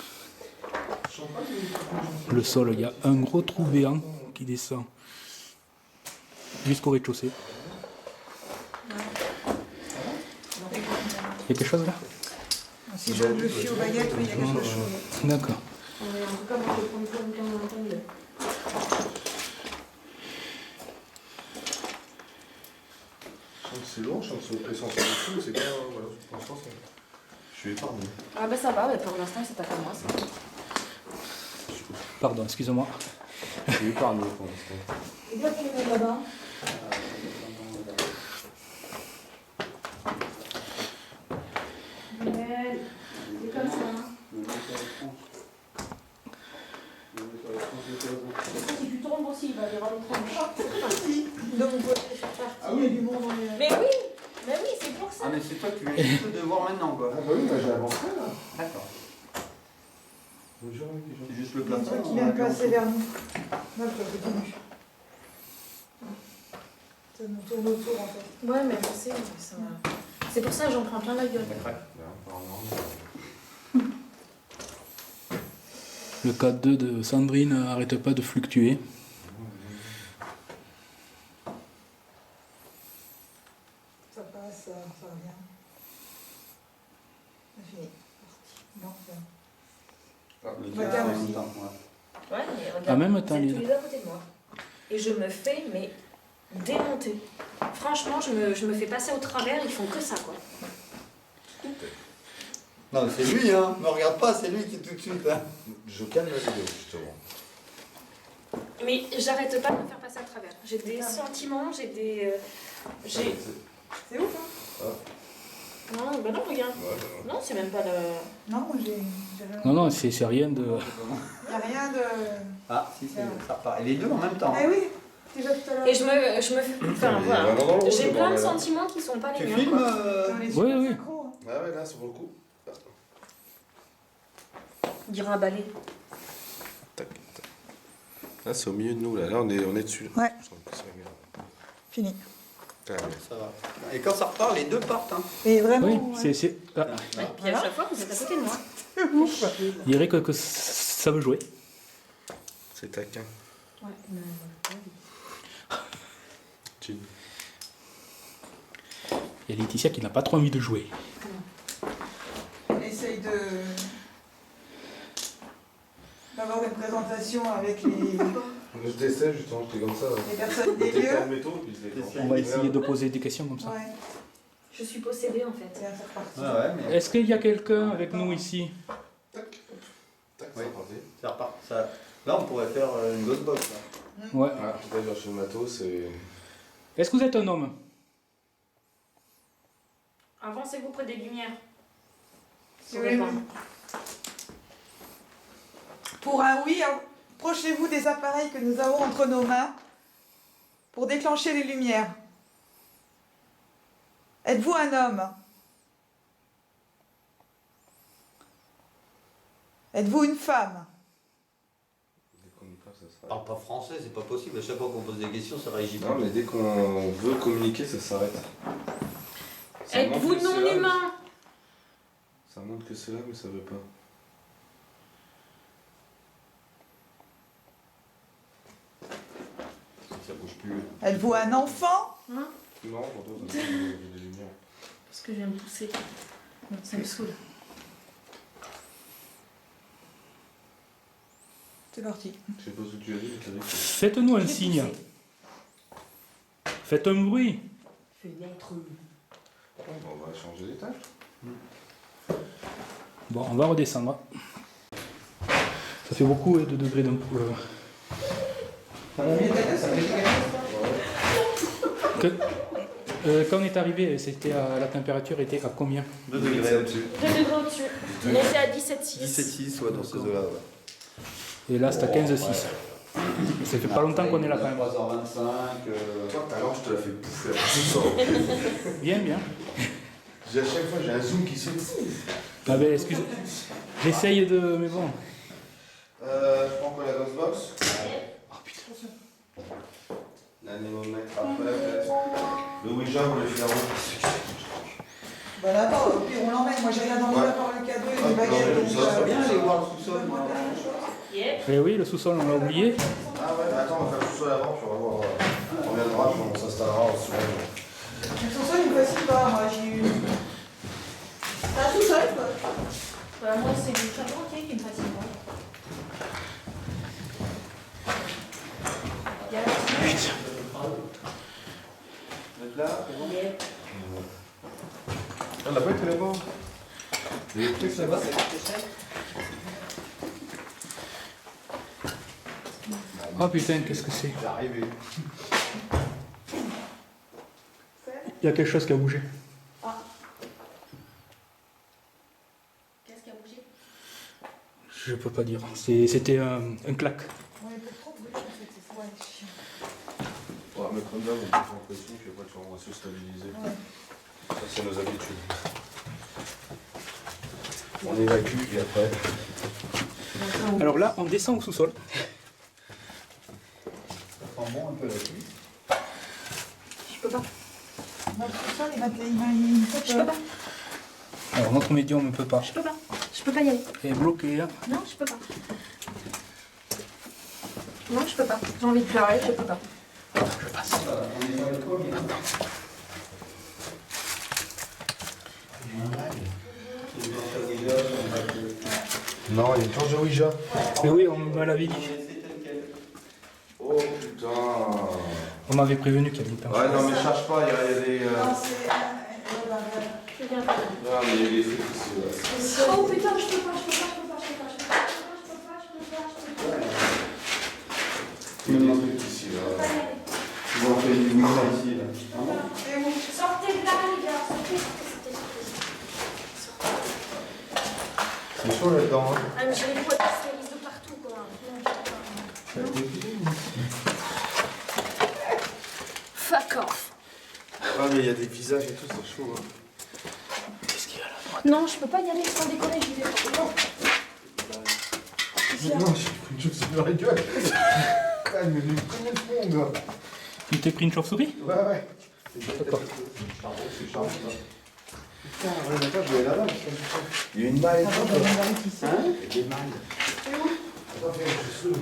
Speaker 2: Le sol, il y a un gros trou béant qui descend jusqu'au rez-de-chaussée. Il y a quelque chose là?
Speaker 1: Si je le fie aux baguettes, oui, il y a quelque chose.
Speaker 2: D'accord.
Speaker 3: En tout cas, moi, je vais prendre plein de temps d'entendre.
Speaker 5: Je sens que c'est long, je sens que c'est essentiel dessus, c'est pas. Voilà, pour l'instant, je suis épargné.
Speaker 3: Ah bah ça va, mais pour l'instant, c'est pas comme moi. Ça.
Speaker 2: Pardon, excusez-moi.
Speaker 6: Je suis épargné pour l'instant.
Speaker 1: Et bien qu'il est là-bas.
Speaker 3: C'est comme ça. Hein. Si tu tombes aussi, il va y avoir une trompe.
Speaker 1: C'est parti. Donc, vous pouvez faire partie, il y a du monde dans les.
Speaker 3: Mais oui, c'est pour ça.
Speaker 6: Ah, mais c'est toi qui veux juste le devoir maintenant, quoi.
Speaker 5: Ah, bah oui, bah, j'ai avancé là.
Speaker 6: D'accord.
Speaker 5: Bonjour,
Speaker 6: C'est juste le
Speaker 1: Il y a un
Speaker 6: plafond.
Speaker 1: truc qui vient de passer vers nous. Moi, je continue. Ça nous tourne autour, en fait.
Speaker 3: Ouais, mais je sais, ça va. C'est pour ça que j'en prends plein la gueule.
Speaker 2: Le 4-2 de Sandrine n'arrête pas de fluctuer.
Speaker 1: Ça passe, ça revient. C'est fini. Non, c'est bon.
Speaker 6: Ah, le
Speaker 1: Bah,
Speaker 6: tien, en
Speaker 1: aussi.
Speaker 6: même temps, ouais.
Speaker 3: Ouais, mais regarde.
Speaker 2: En même temps,
Speaker 3: c'est
Speaker 2: les
Speaker 3: tous
Speaker 2: deux.
Speaker 3: les deux à côté de moi. Et je me fais, mais démonter. Franchement, je me fais passer au travers, ils font que ça, quoi.
Speaker 6: Non, c'est lui, hein. Me regarde pas, c'est lui qui est tout de suite, hein.
Speaker 5: Je calme la vidéo, justement.
Speaker 3: Mais j'arrête pas de me faire passer à travers. J'ai des sentiments, j'ai des. J'ai.
Speaker 1: C'est ouf, hein?
Speaker 3: Non, bah non, regarde. Non, c'est même pas le.
Speaker 1: Non, moi, j'ai rien.
Speaker 2: Non, non, c'est rien de.
Speaker 1: Il n'y a rien de.
Speaker 6: Ah, si, ça repart. Et les deux en même temps.
Speaker 1: Eh oui, déjà tout à l'heure.
Speaker 3: Et je me fais. Enfin,
Speaker 5: Il est
Speaker 3: voilà.
Speaker 5: vraiment dans le rouge,
Speaker 3: J'ai
Speaker 5: le
Speaker 3: plein de
Speaker 5: bordel, hein.
Speaker 3: sentiments qui sont pas les
Speaker 6: Tu
Speaker 3: miens.
Speaker 6: filmes
Speaker 3: quoi.
Speaker 1: Dans les
Speaker 2: Oui,
Speaker 1: super
Speaker 2: oui.
Speaker 1: synchro, hein.
Speaker 5: Ah ouais, là, c'est pour le coup.
Speaker 3: Dire un balai.
Speaker 5: Tac, tac. Là, c'est au milieu de nous, là. Là, on est dessus.
Speaker 1: Ouais.
Speaker 5: Je sens que c'est bien.
Speaker 1: Fini.
Speaker 5: Ah, ouais.
Speaker 6: Ça va. Et quand ça repart, les deux partent. Hein.
Speaker 1: Et vraiment.
Speaker 2: Oui,
Speaker 1: ouais.
Speaker 2: c'est... Ah,
Speaker 3: Et puis à chaque fois, vous êtes à côté de moi.
Speaker 1: Ouf.
Speaker 2: il dirait que ça veut jouer.
Speaker 5: C'est taquin.
Speaker 3: Ouais,
Speaker 5: Tu-
Speaker 2: Il y a Laetitia qui n'a pas trop envie de jouer.
Speaker 1: Essaye d'avoir une présentation avec les
Speaker 5: Je t'essaie, justement, j'étais comme ça.
Speaker 1: personnes des lieux.
Speaker 5: en métaux, puis je les
Speaker 2: On va essayer de poser des questions comme ça.
Speaker 1: Ouais,
Speaker 3: Je suis possédée en fait.
Speaker 1: c'est à faire partie.
Speaker 6: Ouais, mais
Speaker 2: Est-ce qu'il y a quelqu'un avec nous ici?
Speaker 5: Tac, tac,
Speaker 6: Oui.
Speaker 5: c'est reparti.
Speaker 6: ça repart. Ça... Là, on pourrait faire une grosse box. Là.
Speaker 2: Ouais.
Speaker 5: Voilà, peut-être chercher le matos et...
Speaker 2: Est-ce que vous êtes un homme?
Speaker 3: Avancez-vous près des lumières.
Speaker 1: Oui, oui. Pour un oui, approchez-vous des appareils que nous avons entre nos mains pour déclencher les lumières. Êtes-vous un homme? Êtes-vous une femme?
Speaker 5: Dès qu'on y passe, ça sera...
Speaker 6: Parle pas français, c'est pas possible. À chaque fois qu'on pose des questions, ça réagit pas.
Speaker 5: Non, mais dès qu'on veut communiquer, ça s'arrête. Ça
Speaker 3: Êtes-vous
Speaker 5: montre que
Speaker 3: non
Speaker 5: c'est là,
Speaker 3: humain?
Speaker 5: Ça montre que c'est là, mais ça veut pas.
Speaker 6: Ça bouge plus.
Speaker 1: Êtes-vous un enfant?
Speaker 3: Hein?
Speaker 5: Non, pourtant, ça fait des lumières.
Speaker 3: Parce que je viens de pousser. Non, ça me saoule.
Speaker 1: C'est parti.
Speaker 5: Je sais pas ce que tu as dit, mais t'as dit que...
Speaker 2: Faites-nous un
Speaker 3: J'ai
Speaker 2: signe.
Speaker 3: poussé.
Speaker 2: Faites un bruit.
Speaker 3: Fenêtre.
Speaker 5: On va changer d'étage.
Speaker 2: Bon, on va redescendre. Ça fait beaucoup de degrés d'un coup. Quand on est arrivé, la température était à combien?
Speaker 6: 2 degrés au-dessus.
Speaker 3: 2 degrés au-dessus. On était à 17,6.
Speaker 6: 17,6, ouais, dans ces eaux-là, ouais.
Speaker 2: Et là, c'est à 15,6. Ça fait pas longtemps qu'on est là quand même.
Speaker 6: 3h25.
Speaker 5: Toi, tout à l'heure, je te la fais bouffer à tout
Speaker 2: Bien, bien.
Speaker 5: À chaque fois, j'ai un zoom qui saute.
Speaker 2: Ah ben, excuse. J'essaye de. Mais bon.
Speaker 5: Je prends quoi, la Ghostbox?
Speaker 2: Oh putain.
Speaker 5: L'anémomètre après. Le Ouija pour le Figaro.
Speaker 1: Bah là-bas, au pire, on l'emmène. Moi, j'ai rien dans
Speaker 5: Ouais.
Speaker 1: à part le cadeau et
Speaker 5: Ah,
Speaker 1: les baguettes.
Speaker 5: non, mais
Speaker 1: donc,
Speaker 5: ça serait
Speaker 6: bien aller voir le sous-sol.
Speaker 1: donne-moi quelque chose.
Speaker 2: Eh oui, le sous-sol, on l'a oublié.
Speaker 5: Ah ouais, attends, on va faire le sous-sol avant, puis on va voir. On reviendra, puis on s'installera au sous-sol.
Speaker 1: Le sous-sol, il me fascine pas. Moi, j'ai eu. C'est un sous-sol, quoi.
Speaker 3: Bah, moi, c'est le château entier qui me fascine. Il y a la petite-
Speaker 6: Là,
Speaker 3: Yep.
Speaker 5: On n'a pas été là-bas. Les trucs là-bas.
Speaker 2: Oh putain, qu'est-ce que c'est?
Speaker 6: c'est arrivé.
Speaker 2: Il y a quelque chose qui a bougé.
Speaker 3: Qu'est-ce qui a bougé?
Speaker 2: Je peux pas dire. C'était un claque.
Speaker 1: Ouais, peut-être trop brûlé, en fait. C'est ça, ouais, chiant.
Speaker 5: On va mettre une dame, on peut faire pression, puis après, on va se stabiliser.
Speaker 1: Ouais.
Speaker 5: Ça, c'est nos habitudes. On évacue, et après.
Speaker 2: Alors là, on descend au sous-sol.
Speaker 6: Ça sent bon un peu la pluie.
Speaker 3: Je peux pas.
Speaker 1: Moi, le sous-sol, il me fait
Speaker 3: Je peux pas.
Speaker 2: Alors notre médium ne peut pas.
Speaker 3: Je peux pas. Je peux pas y aller.
Speaker 2: Il est bloqué là.
Speaker 3: Non, je peux pas. Non, je peux pas. J'ai envie de pleurer, je peux pas.
Speaker 2: Je passe.
Speaker 6: On est dans le coin, mais...
Speaker 5: Non, il y a une planche de Ouija.
Speaker 2: Mais oui, on me l'avait dit.
Speaker 5: Oh putain.
Speaker 2: On m'avait prévenu qu'il y avait une planche.
Speaker 5: Ouais, non, mais cherche pas, il y a des.
Speaker 1: Non, c'est.
Speaker 3: Je viens pas.
Speaker 5: Non, mais il y a des trucs ici, là.
Speaker 3: Oh putain, je peux pas, je peux pas, je peux pas, je peux pas, je peux pas, je peux pas, je peux pas, je peux pas.
Speaker 5: Il y a des trucs ici, là.
Speaker 6: Tu vois, on fait du Ouija ici, là.
Speaker 1: Et où?
Speaker 3: Sortez de là, les gars, sortez, sortez, sortez.
Speaker 5: C'est chaud là-dedans, hein.
Speaker 3: Ah, mais j'ai les doigts qui se hérissent de partout, quoi. Non, je peux pas. Fuck off.
Speaker 5: Ah, mais il y a des visages et tout, c'est chaud, hein.
Speaker 2: Qu'est-ce qu'il y a là?
Speaker 3: Non, je peux pas y aller sans déconner, j'y vais pas. Non.
Speaker 1: Laetitia.
Speaker 5: Non, j'ai pris une chauve-souris dans la gueule. Ah, mais j'ai pris le fond, gars.
Speaker 2: Tu t'es pris une chauve-souris?
Speaker 5: Ouais.
Speaker 2: D'accord.
Speaker 5: C'est charmant, ça. Putain, ouais, d'accord, je vais aller là-bas. Il y a une malle et
Speaker 1: Ah,
Speaker 5: tout.
Speaker 1: bon, on va arrêter ici.
Speaker 5: Hein? Il y a des malles. Attends, fais une chauve-souris.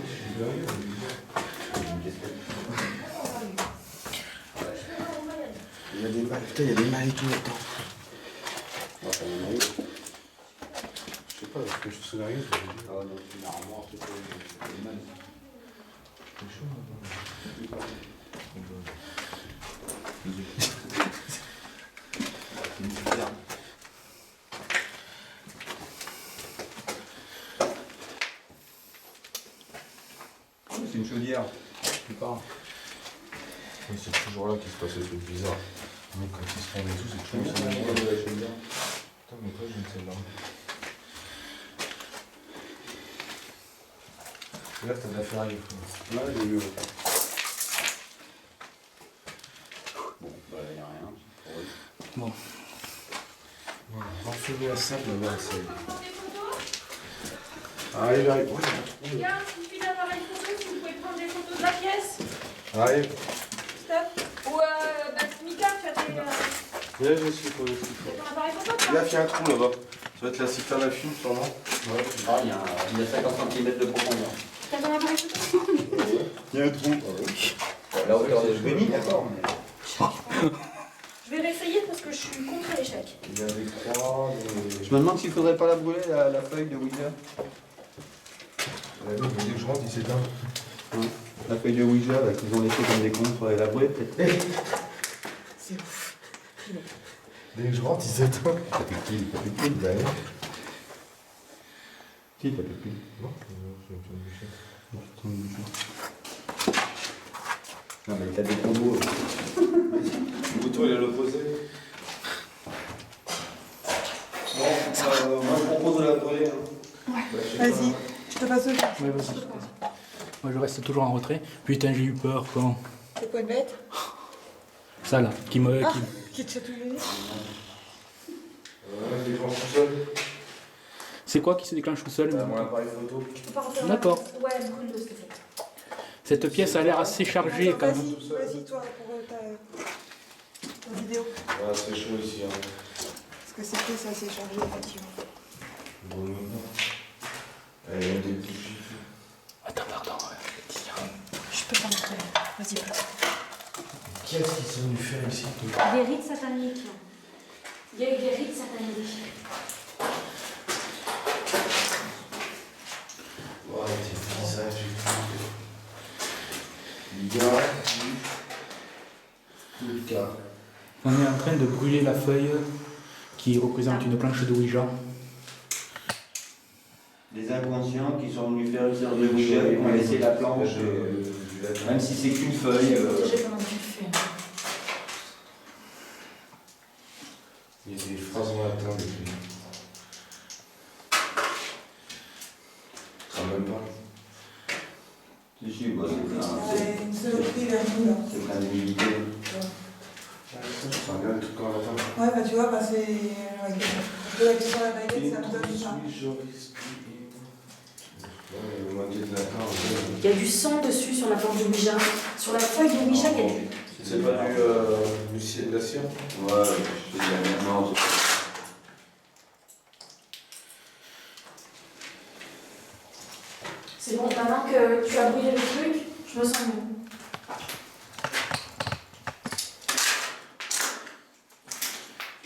Speaker 5: Il y a des malles. Putain, il y a des malles et tout là-dedans. On va faire une maille. Je sais pas, parce que je me souviens rien.
Speaker 6: Ah ouais, non, c'est une armoire, c'est pas une manne.
Speaker 5: C'est chaud,
Speaker 6: C'est une super. C'est une chaudière. Tu parles.
Speaker 5: Oui, c'est toujours là qu'il se passe des trucs bizarres. Mais quand ils se font et tout, c'est toujours ça.
Speaker 6: de la chaudière.
Speaker 5: Putain, mais toi, j'ai une celle-là. Là, t'as de la ferraille.
Speaker 6: Ouais, j'ai vu. Bon, bah, il n'y a rien. C'est pour eux.
Speaker 2: Bon.
Speaker 5: Voilà, refais-le à ça, là, c'est. Allez, j'arrive. Ouais,
Speaker 3: Les gars, il suffit d'avoir une photo, si vous pouvez prendre des photos de la pièce.
Speaker 5: Allez.
Speaker 3: Stop. Ou Mika, tu as tes...
Speaker 5: Viens, je suis pour le
Speaker 3: ton appareil photo, toi?
Speaker 5: Là, il y a un trou là-bas. Ça va être la citerne à fume, sûrement. Ouais.
Speaker 6: Ah, il y a 50 cm de profondeur.
Speaker 3: T'as ton appareil photo?
Speaker 5: Il y a un trou.
Speaker 6: La hauteur de Benny, d'accord, mais...
Speaker 3: Je vais réessayer parce que je suis contre l'échec.
Speaker 5: Il y avait 3.
Speaker 6: Je me demande s'il faudrait pas la brûler, la feuille de Ouija.
Speaker 5: Dès que je rentre, il s'éteint.
Speaker 6: La feuille de Ouija, là, qu'ils ont laissé comme des cons, faudrait la brûler peut-être.
Speaker 1: C'est ouf.
Speaker 5: Dès que je rentre, il s'éteint.
Speaker 6: T'as plus de pile, t'as plus de pile.
Speaker 5: Bah oui.
Speaker 6: Si, t'as plus de pile.
Speaker 5: Non, c'est une bouchée.
Speaker 6: Non, mais t'as des combos.
Speaker 5: Le bouton, il est à l'opposé. Bon, moi je propose de la brûler. Hein.
Speaker 1: Ouais.
Speaker 5: Bah, je sais
Speaker 1: Vas-y,
Speaker 5: pas.
Speaker 1: je te passe le temps.
Speaker 2: Ouais, vas-y. Moi, je reste toujours en retrait. Putain, j'ai eu peur quand.
Speaker 1: C'est quoi une bête?
Speaker 2: Ça là, qui me.
Speaker 1: Ah,
Speaker 2: qui-
Speaker 1: qui te chatouille le nez?
Speaker 5: Ouais, je déclenche tout seul.
Speaker 2: C'est quoi qui se déclenche tout seul?
Speaker 5: Mon appareil photo.
Speaker 3: Tu peux pas rentrer dans
Speaker 2: D'accord.
Speaker 3: la pièce? Ouais, brûle-le, s'il te plaît.
Speaker 2: Cette pièce a l'air assez chargée
Speaker 1: Attends,
Speaker 2: quand même.
Speaker 1: Vas-y, toi, pour ta vidéo.
Speaker 5: Ouais, c'est chaud ici. Hein.
Speaker 1: Parce que c'était ça, c'est chargé, effectivement.
Speaker 5: Bon, maintenant. Il y a des bougies.
Speaker 2: Attends, pardon. Laetitia.
Speaker 1: Je peux pas rentrer. Vas-y, passe.
Speaker 5: Qu'est-ce qu'ils sont venus faire ici toi?
Speaker 3: Des rites sataniques. Il y a eu des rites sataniques.
Speaker 5: Ouais, t'es visage et tout. Gars. Tout le cas.
Speaker 2: On est en train de brûler la feuille qui représente une planche de Ouija.
Speaker 6: Des inconscients qui sont venus faire une séance de Ouija et ont laissé la planche, même si c'est qu'une feuille.
Speaker 3: Déjà, comment tu fais?
Speaker 5: Il y a des phrases en latin depuis. Ça même pas.
Speaker 6: Si, si, bah, c'est
Speaker 1: Une saloperie vers nous, là.
Speaker 6: plein d'humilité.
Speaker 5: Ça regarde tout en latin.
Speaker 1: Ouais, bah tu vois, bah c'est. De la question à la baguette, ça me donne ça.
Speaker 5: Le moitié de latin.
Speaker 3: Il y a du sang dessus sur la planche de Ouija. Sur la feuille de Ouija, il y a du...
Speaker 5: C'est pas du ciel de la cire?
Speaker 6: Ouais, je te dis, non, c'est pas.
Speaker 3: C'est bon, maintenant que tu as brûlé le truc, je me sens mieux.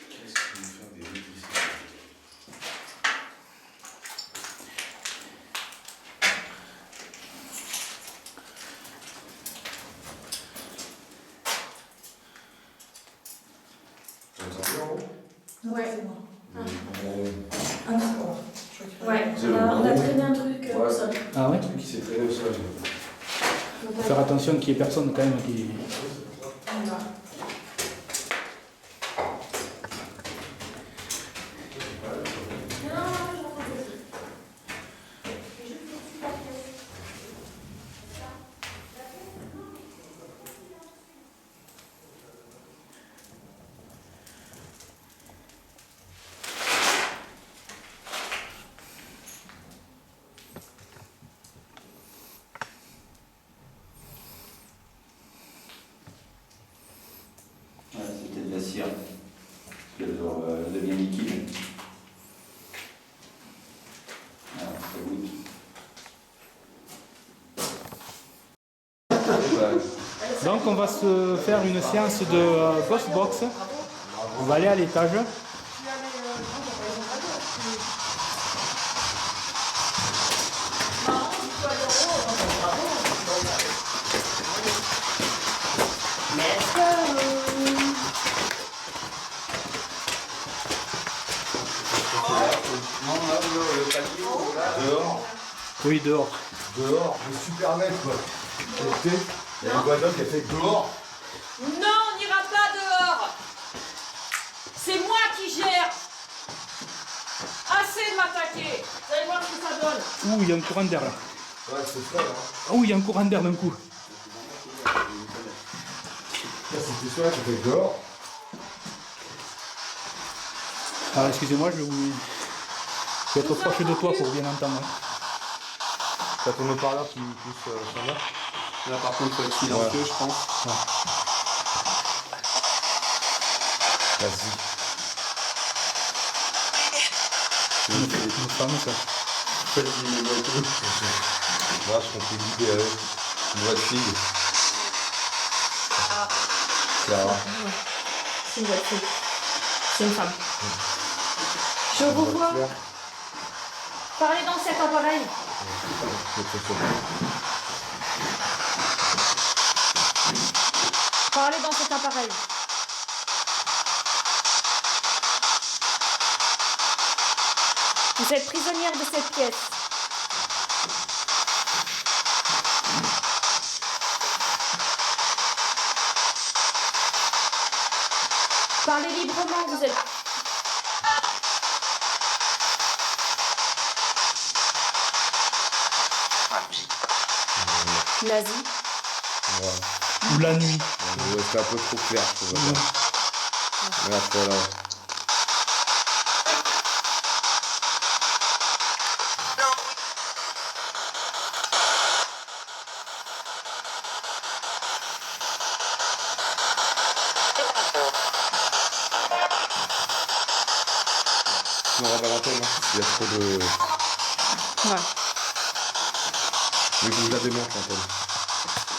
Speaker 5: Qu'est-ce qu'ils vont faire des rites ici? T'entends bien en haut?
Speaker 1: Non,
Speaker 3: Ouais.
Speaker 1: c'est bon.
Speaker 3: Ah.
Speaker 1: Ah non, c'est bon. Je crois que tu vas-
Speaker 3: Ouais, on a traîné un truc au
Speaker 5: Ouais.
Speaker 3: sol.
Speaker 2: Ah ouais?
Speaker 5: Un truc qui s'est traîné au sol.
Speaker 3: Donc,
Speaker 2: Faire attention qu'il n'y ait personne quand même qui.
Speaker 3: on va.
Speaker 6: cire. Elle devient liquide. Voilà, ça goûte.
Speaker 2: Donc on va se faire une séance de Ghost Box. On va aller à l'étage.
Speaker 5: Dehors.
Speaker 2: Oui, dehors.
Speaker 5: Dehors, mais super net quoi. Il y a une voix d'homme qui a fait dehors.
Speaker 3: Non, on n'ira pas dehors. C'est moi qui gère. Assez de m'attaquer. Vous allez voir ce que ça donne.
Speaker 2: Ouh, il y a un courant d'air là.
Speaker 5: Ouais, c'est frais hein.
Speaker 2: Ouh, il y a un courant d'air d'un coup.
Speaker 5: Ça, c'était celui-là qui a fait dehors.
Speaker 2: Ah, excusez-moi, je vais être proche de toi pour bien entendre.
Speaker 5: T'as ton haut-parleur qui pousse son là.
Speaker 6: Là par contre, il faut être silencieux, je pense.
Speaker 5: Vas-y.
Speaker 2: Une femme, ça.
Speaker 5: Moi, je comptais libérer une voix de fille. Clara.
Speaker 3: C'est une voiture. C'est une femme. Je vous vois. Parlez dans cet appareil. Parlez dans cet appareil. Vous êtes prisonnière de cette pièce. Parlez librement, vous êtes... Nazi.
Speaker 5: Ouais.
Speaker 2: Ou la nuit.
Speaker 5: Ouais, c'est un peu trop clair, je vois bien. Merde, voilà. Non, Valentin, non, il y a trop de...
Speaker 3: Ouais.
Speaker 5: Mais vous la démontre, Antoine.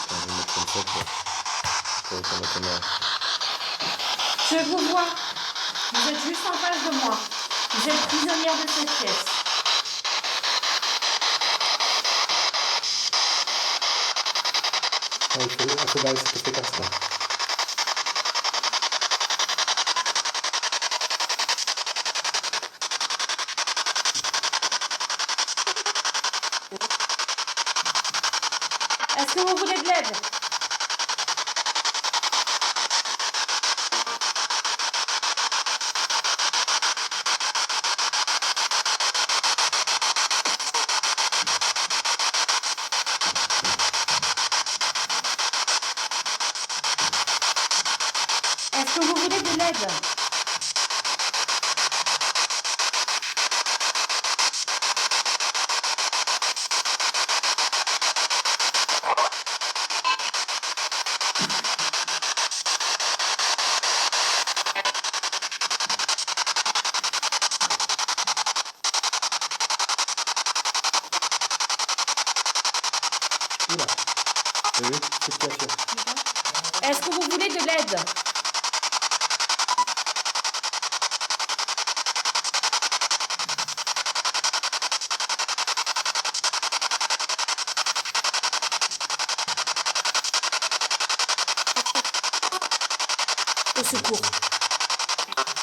Speaker 5: On va le mettre comme ça, quoi. Pour répondre à la caméra.
Speaker 3: Je vous vois. Vous êtes juste en face de moi. Vous êtes prisonnière de cette pièce.
Speaker 5: On fait dans cette fréquence-là.
Speaker 3: Est-ce que vous voulez de l'aide? Est-ce que vous voulez de l'aide?
Speaker 2: Oula. Vous avez vu situation.
Speaker 3: Est-ce que vous voulez de l'aide? Au secours.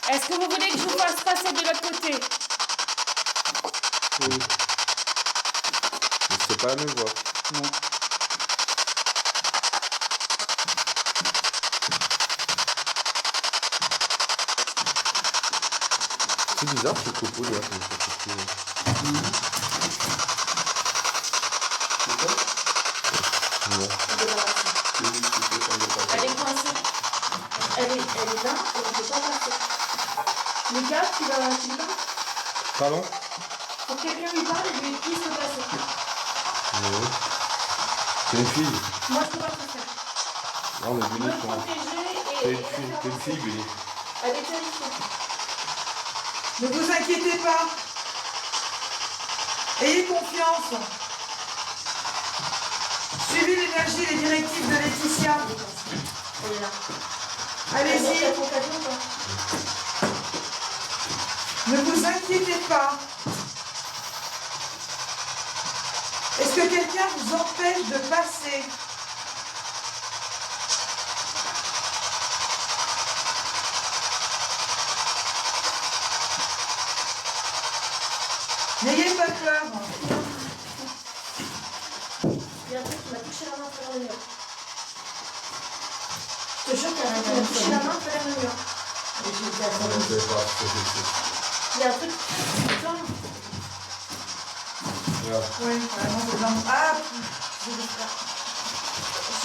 Speaker 3: Est-ce que vous voulez que je vous fasse passer de l'autre côté?
Speaker 2: Oui.
Speaker 5: Mais c'est pas la même voix.
Speaker 2: Non.
Speaker 5: C'est bizarre ce copeau là. Non.
Speaker 3: Elle est coincée. Elle est là et on ne peut pas passer. Lucas, tu lui parles?
Speaker 5: Pardon?
Speaker 3: Faut que quelqu'un lui parle et lui puisse le passer.
Speaker 5: Oui. C'est une fille.
Speaker 3: Moi, je peux pas le faire.
Speaker 5: Non, mais
Speaker 3: Me
Speaker 5: Billy, comment?
Speaker 3: protéger
Speaker 5: T'es
Speaker 3: et...
Speaker 5: une fille, Billy.
Speaker 3: Allez, vérifier.
Speaker 1: Ne vous inquiétez pas. Ayez confiance. Suivez l'énergie et les directives de Laetitia.
Speaker 3: Elle est là.
Speaker 1: Allez-y.
Speaker 3: Elle a ton cadeau, quoi.
Speaker 1: Ne vous inquiétez pas. Est-ce que quelqu'un vous empêche de passer? N'ayez pas peur.
Speaker 3: Il y a un truc qui m'a touché la main à travers le mur. Je te jure qu'il y a un truc qui m'a touché la main à travers le mur. Il y a un truc. Putain.
Speaker 1: Oui, vraiment, c'est bien. Ah,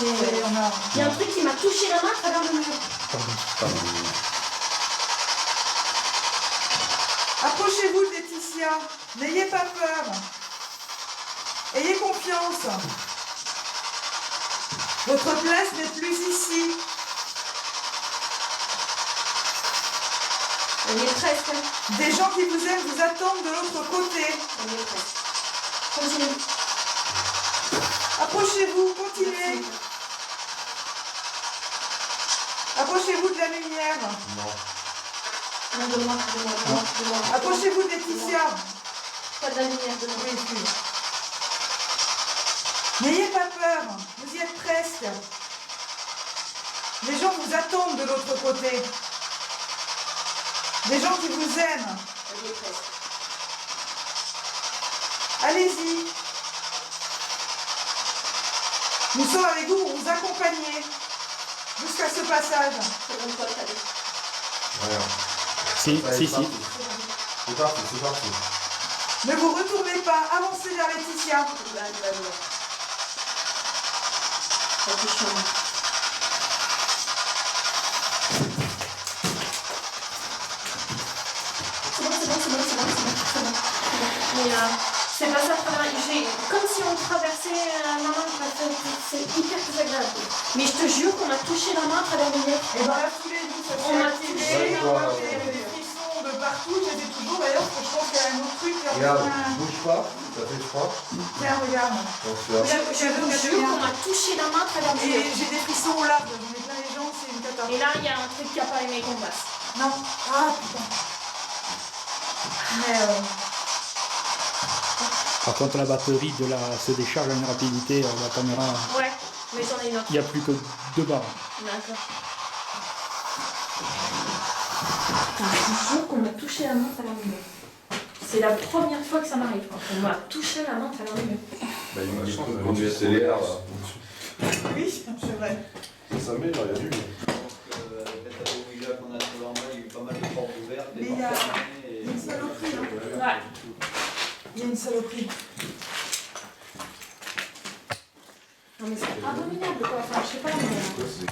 Speaker 3: Il y a un truc qui m'a touché la main à travers le mur.
Speaker 1: approchez-vous de Laetitia. N'ayez pas peur. Ayez confiance. Votre place n'est plus ici.
Speaker 3: On y est presque.
Speaker 1: Des gens qui vous aiment vous attendent de l'autre côté.
Speaker 3: On y est presque. Continue.
Speaker 1: Approchez-vous, continuez. Approchez-vous de la lumière.
Speaker 3: Non, de moi.
Speaker 1: Approchez-vous de Laetitia.
Speaker 3: Pas de la lumière, de moi.
Speaker 1: Oui, oui. N'ayez pas peur, vous y êtes presque. Les gens vous attendent de l'autre côté. Des gens qui vous aiment.
Speaker 3: On y est presque.
Speaker 1: Allez-y. Nous sommes avec vous pour vous accompagner jusqu'à ce passage.
Speaker 3: C'est bon, toi, t'as dit.
Speaker 5: Rien.
Speaker 2: Si.
Speaker 5: C'est parti.
Speaker 1: Ne vous retournez pas, avancez vers Laetitia.
Speaker 3: Il va venir. Ça touche la main. C'est bon. Mais c'est pas ça, comme si on traversait la main, c'est hyper désagréable. Mais je te jure qu'on m'a touché la main à travers le mur.
Speaker 1: Et dans la foulée, nous, ça
Speaker 3: On
Speaker 1: s'est
Speaker 3: m'a
Speaker 1: activé.
Speaker 3: touché.
Speaker 1: Moi, j'ai des frissons de partout. J'étais toujours, d'ailleurs, parce que je pense qu'il y a un autre truc.
Speaker 5: Regarde, bouge pas, ça fait froid.
Speaker 1: Tiens, regarde.
Speaker 5: Attention.
Speaker 3: Je vous jure qu'on m'a touché la main à travers le mur.
Speaker 1: Et j'ai des frissons au large. J'en ai plein les jambes, c'est une cata.
Speaker 3: Et là, il y a un truc qui n'a pas aimé qu'on passe.
Speaker 1: Non. Ah, putain. Mais
Speaker 2: Par contre, la batterie se décharge à une rapidité, la caméra,
Speaker 3: Ouais, mais j'en ai une autre.
Speaker 2: il n'y a plus que 2 barres.
Speaker 3: D'accord. Je vous jure qu'on m'a touché la main à travers le mur. C'est la première fois que ça m'arrive. On m'a touché la main à travers le mur.
Speaker 5: Bah, il me dit
Speaker 6: Quand
Speaker 5: qu'on
Speaker 6: tu
Speaker 5: lui
Speaker 6: accélères,
Speaker 1: oui, c'est vrai.
Speaker 5: Ça met, là, il y a du.
Speaker 6: le catalogue qu'on a trouvé en main, il y a eu pas mal de portes ouvertes,
Speaker 1: Mais
Speaker 6: des
Speaker 1: il y a
Speaker 6: portes fermées. Et...
Speaker 1: une saloperie. Hein.
Speaker 3: Ouais.
Speaker 1: Il y a une saloperie.
Speaker 3: Non mais c'est abominable quoi. Enfin, je sais pas, mais...
Speaker 5: Quoi, c'est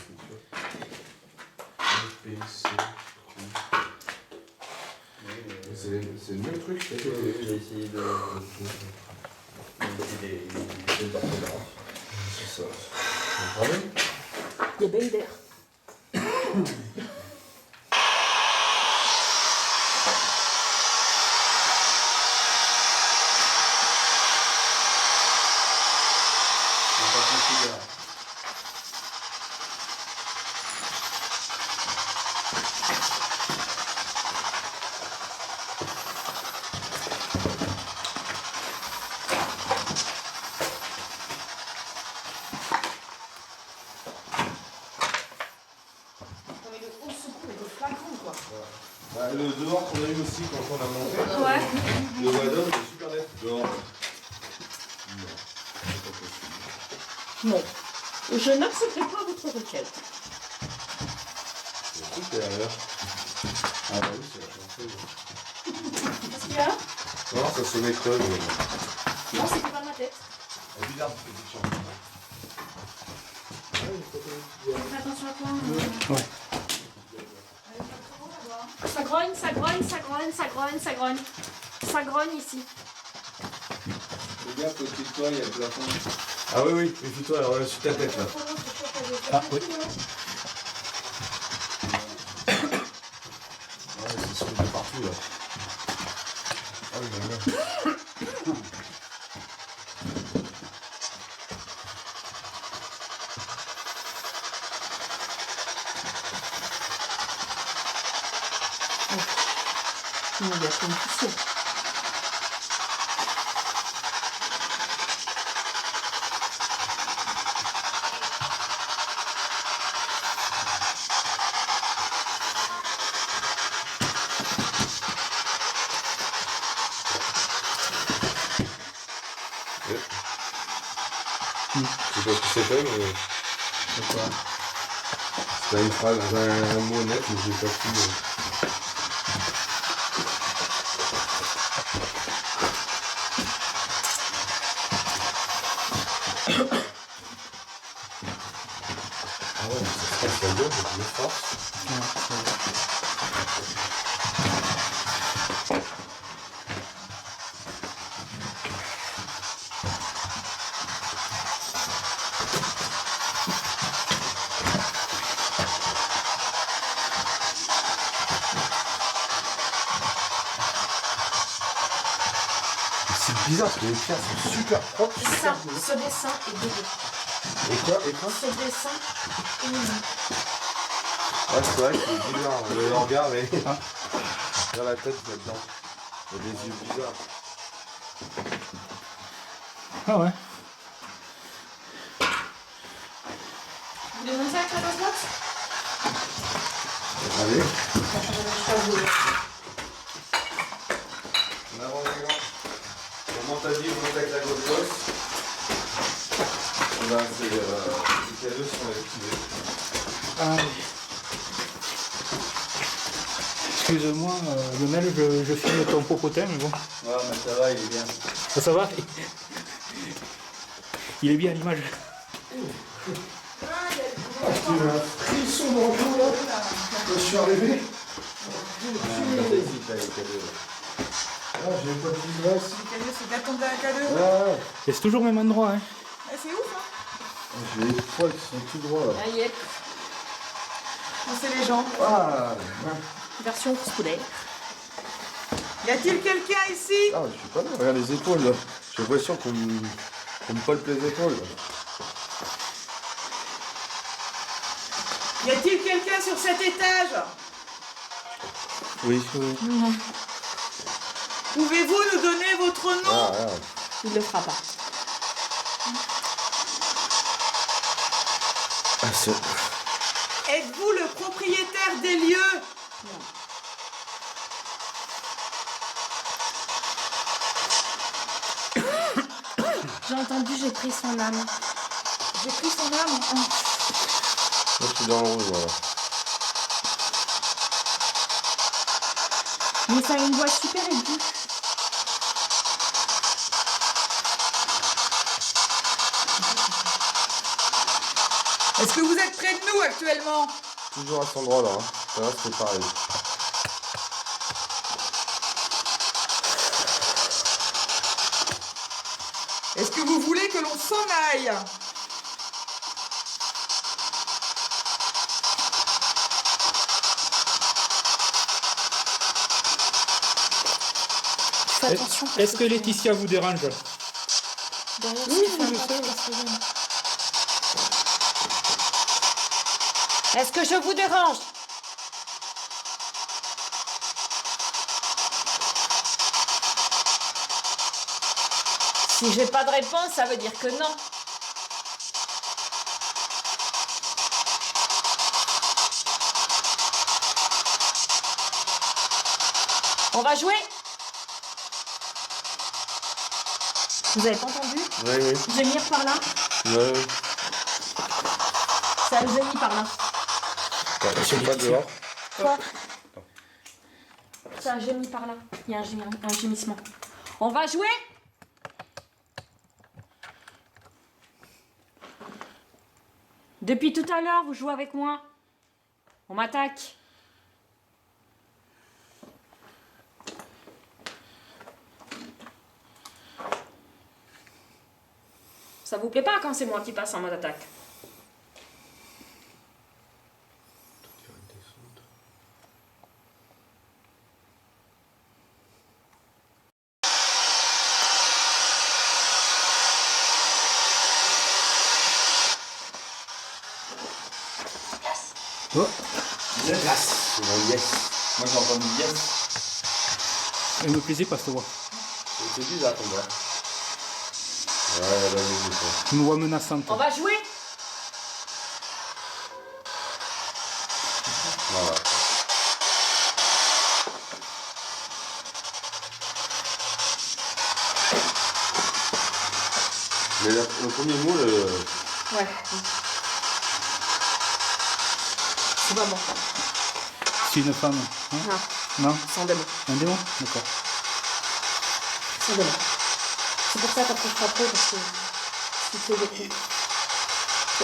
Speaker 5: c'est le même truc.
Speaker 6: J'ai essayé de... des orthographes.
Speaker 5: C'est ça. Vous comprenez?
Speaker 3: Il y a belle d'air.
Speaker 5: Bah, le dehors qu'on a eu aussi quand on a monté,
Speaker 3: Ouais.
Speaker 5: le Wadom est super net. Dehors.
Speaker 7: Non. Je n'accepterai pas votre requête.
Speaker 5: C'est le truc derrière. Ah bah oui, c'est la chanson.
Speaker 3: Qu'est-ce qu'il y a?
Speaker 5: Non, ça sonnait creux.
Speaker 3: Non, c'était pas ma tête.
Speaker 5: C'est bizarre, cette petite chanson.
Speaker 3: Fais attention à toi.
Speaker 2: Ouais.
Speaker 3: Ça grogne, ça grogne, ça grogne, ça grogne, ça grogne. Ça grogne ici.
Speaker 6: Fais gaffe, au-dessus de toi, il y a le plafond.
Speaker 5: Ah oui, oui, méfie-toi, alors là, sur ta tête là.
Speaker 2: Ah oui.
Speaker 5: tout là. Ah oui, là.
Speaker 7: Il y a plein de poussière.
Speaker 5: Je sais pas ce que c'était, mais.
Speaker 2: C'est quoi?
Speaker 5: C'était une phrase, un mot net, mais j'ai pas pu. Ah ouais, ça se passe la gueule, je me force. C'est bizarre parce que les pierres sont super propres.
Speaker 3: Ça, ce dessin est dégueu.
Speaker 5: Et quoi? Et quoi?
Speaker 3: Ce dessin est nul.
Speaker 5: Ouais, c'est vrai que c'est bizarre. Le regard, mais. Dans la tête là-dedans. Il y a des yeux bizarres.
Speaker 2: Ah ouais.
Speaker 3: Vous voulez monter avec la box?
Speaker 5: Allez.
Speaker 3: Je t'avoue.
Speaker 5: En avant les gars. Comment t'as dit, vous montez avec la grosse bosse. Là, c'est. Les cadeaux sont activés.
Speaker 2: Ah oui. Excuse-moi, Lionel, je filme ton popotin, mais bon.
Speaker 6: Ouais, mais ça va, il est bien.
Speaker 2: Ça va? Il est bien à l'image.
Speaker 5: J'ai eu un frisson dans le dos là. Je suis arrivé. Ah, j'ai pas de là aussi.
Speaker 1: Le cadeau, c'est d'attendre à cadeau.
Speaker 5: Ouais.
Speaker 2: Et c'est toujours le même endroit, hein.
Speaker 1: C'est ouf, hein.
Speaker 5: J'ai les poils qui sont tout droits là.
Speaker 3: Ah, yep.
Speaker 1: C'est les gens.
Speaker 5: Ah,
Speaker 3: Version scolaire.
Speaker 1: Y a-t-il quelqu'un ici?
Speaker 5: ah, je suis pas là. Regarde les épaules là. J'ai l'impression qu'on me palpe les épaules. Là.
Speaker 1: Y a-t-il quelqu'un sur cet étage?
Speaker 5: Oui.
Speaker 1: Pouvez-vous nous donner votre nom?
Speaker 5: Ah, regarde.
Speaker 3: Il le fera pas.
Speaker 5: Ah, c'est.
Speaker 1: Êtes-vous le propriétaire des lieux?
Speaker 3: J'ai entendu, j'ai pris son âme.
Speaker 1: J'ai pris son âme.
Speaker 5: Moi, je suis dans le rouge, voilà.
Speaker 3: Mais ça a une voix super aiguë.
Speaker 1: Est-ce que vous êtes près de nous actuellement?
Speaker 5: Toujours à cet endroit-là. Hein. Ça va, c'est pareil.
Speaker 1: Est-ce que vous voulez que l'on s'en aille?
Speaker 3: Fais attention.
Speaker 2: Est-ce que Laetitia vous dérange?
Speaker 3: Derrière,
Speaker 2: Oui,
Speaker 3: c'est
Speaker 2: je sais.
Speaker 3: Est-ce que je vous dérange? Si j'ai pas de réponse, ça veut dire que non. On va jouer? Vous avez pas entendu?
Speaker 5: Oui.
Speaker 3: Gémir par là?
Speaker 5: Ouais.
Speaker 3: Ça a gémi par là.
Speaker 5: Je suis pas dehors.
Speaker 3: Quoi? Ça a gémi par là. Il y a un gémissement. On va jouer? Depuis tout à l'heure, vous jouez avec moi. On m'attaque. Ça vous plaît pas quand c'est moi qui passe en mode attaque?
Speaker 2: Oh,
Speaker 6: Yes. Yes. Moi j'ai entendu yes.
Speaker 2: elle me plaisait pas cette voix.
Speaker 6: C'est bizarre comme ça. Ouais, la musique.
Speaker 2: Une voix menaçante.
Speaker 3: On va jouer.
Speaker 5: Voilà. Mais le premier mot,
Speaker 3: Ouais. C'est pas bon.
Speaker 2: C'est une femme. Hein
Speaker 3: Non,
Speaker 2: Non,
Speaker 3: sans démon.
Speaker 2: un démon. D'accord.
Speaker 3: Sans démon. C'est pour ça qu'après je frappe parce que tu fais des coups.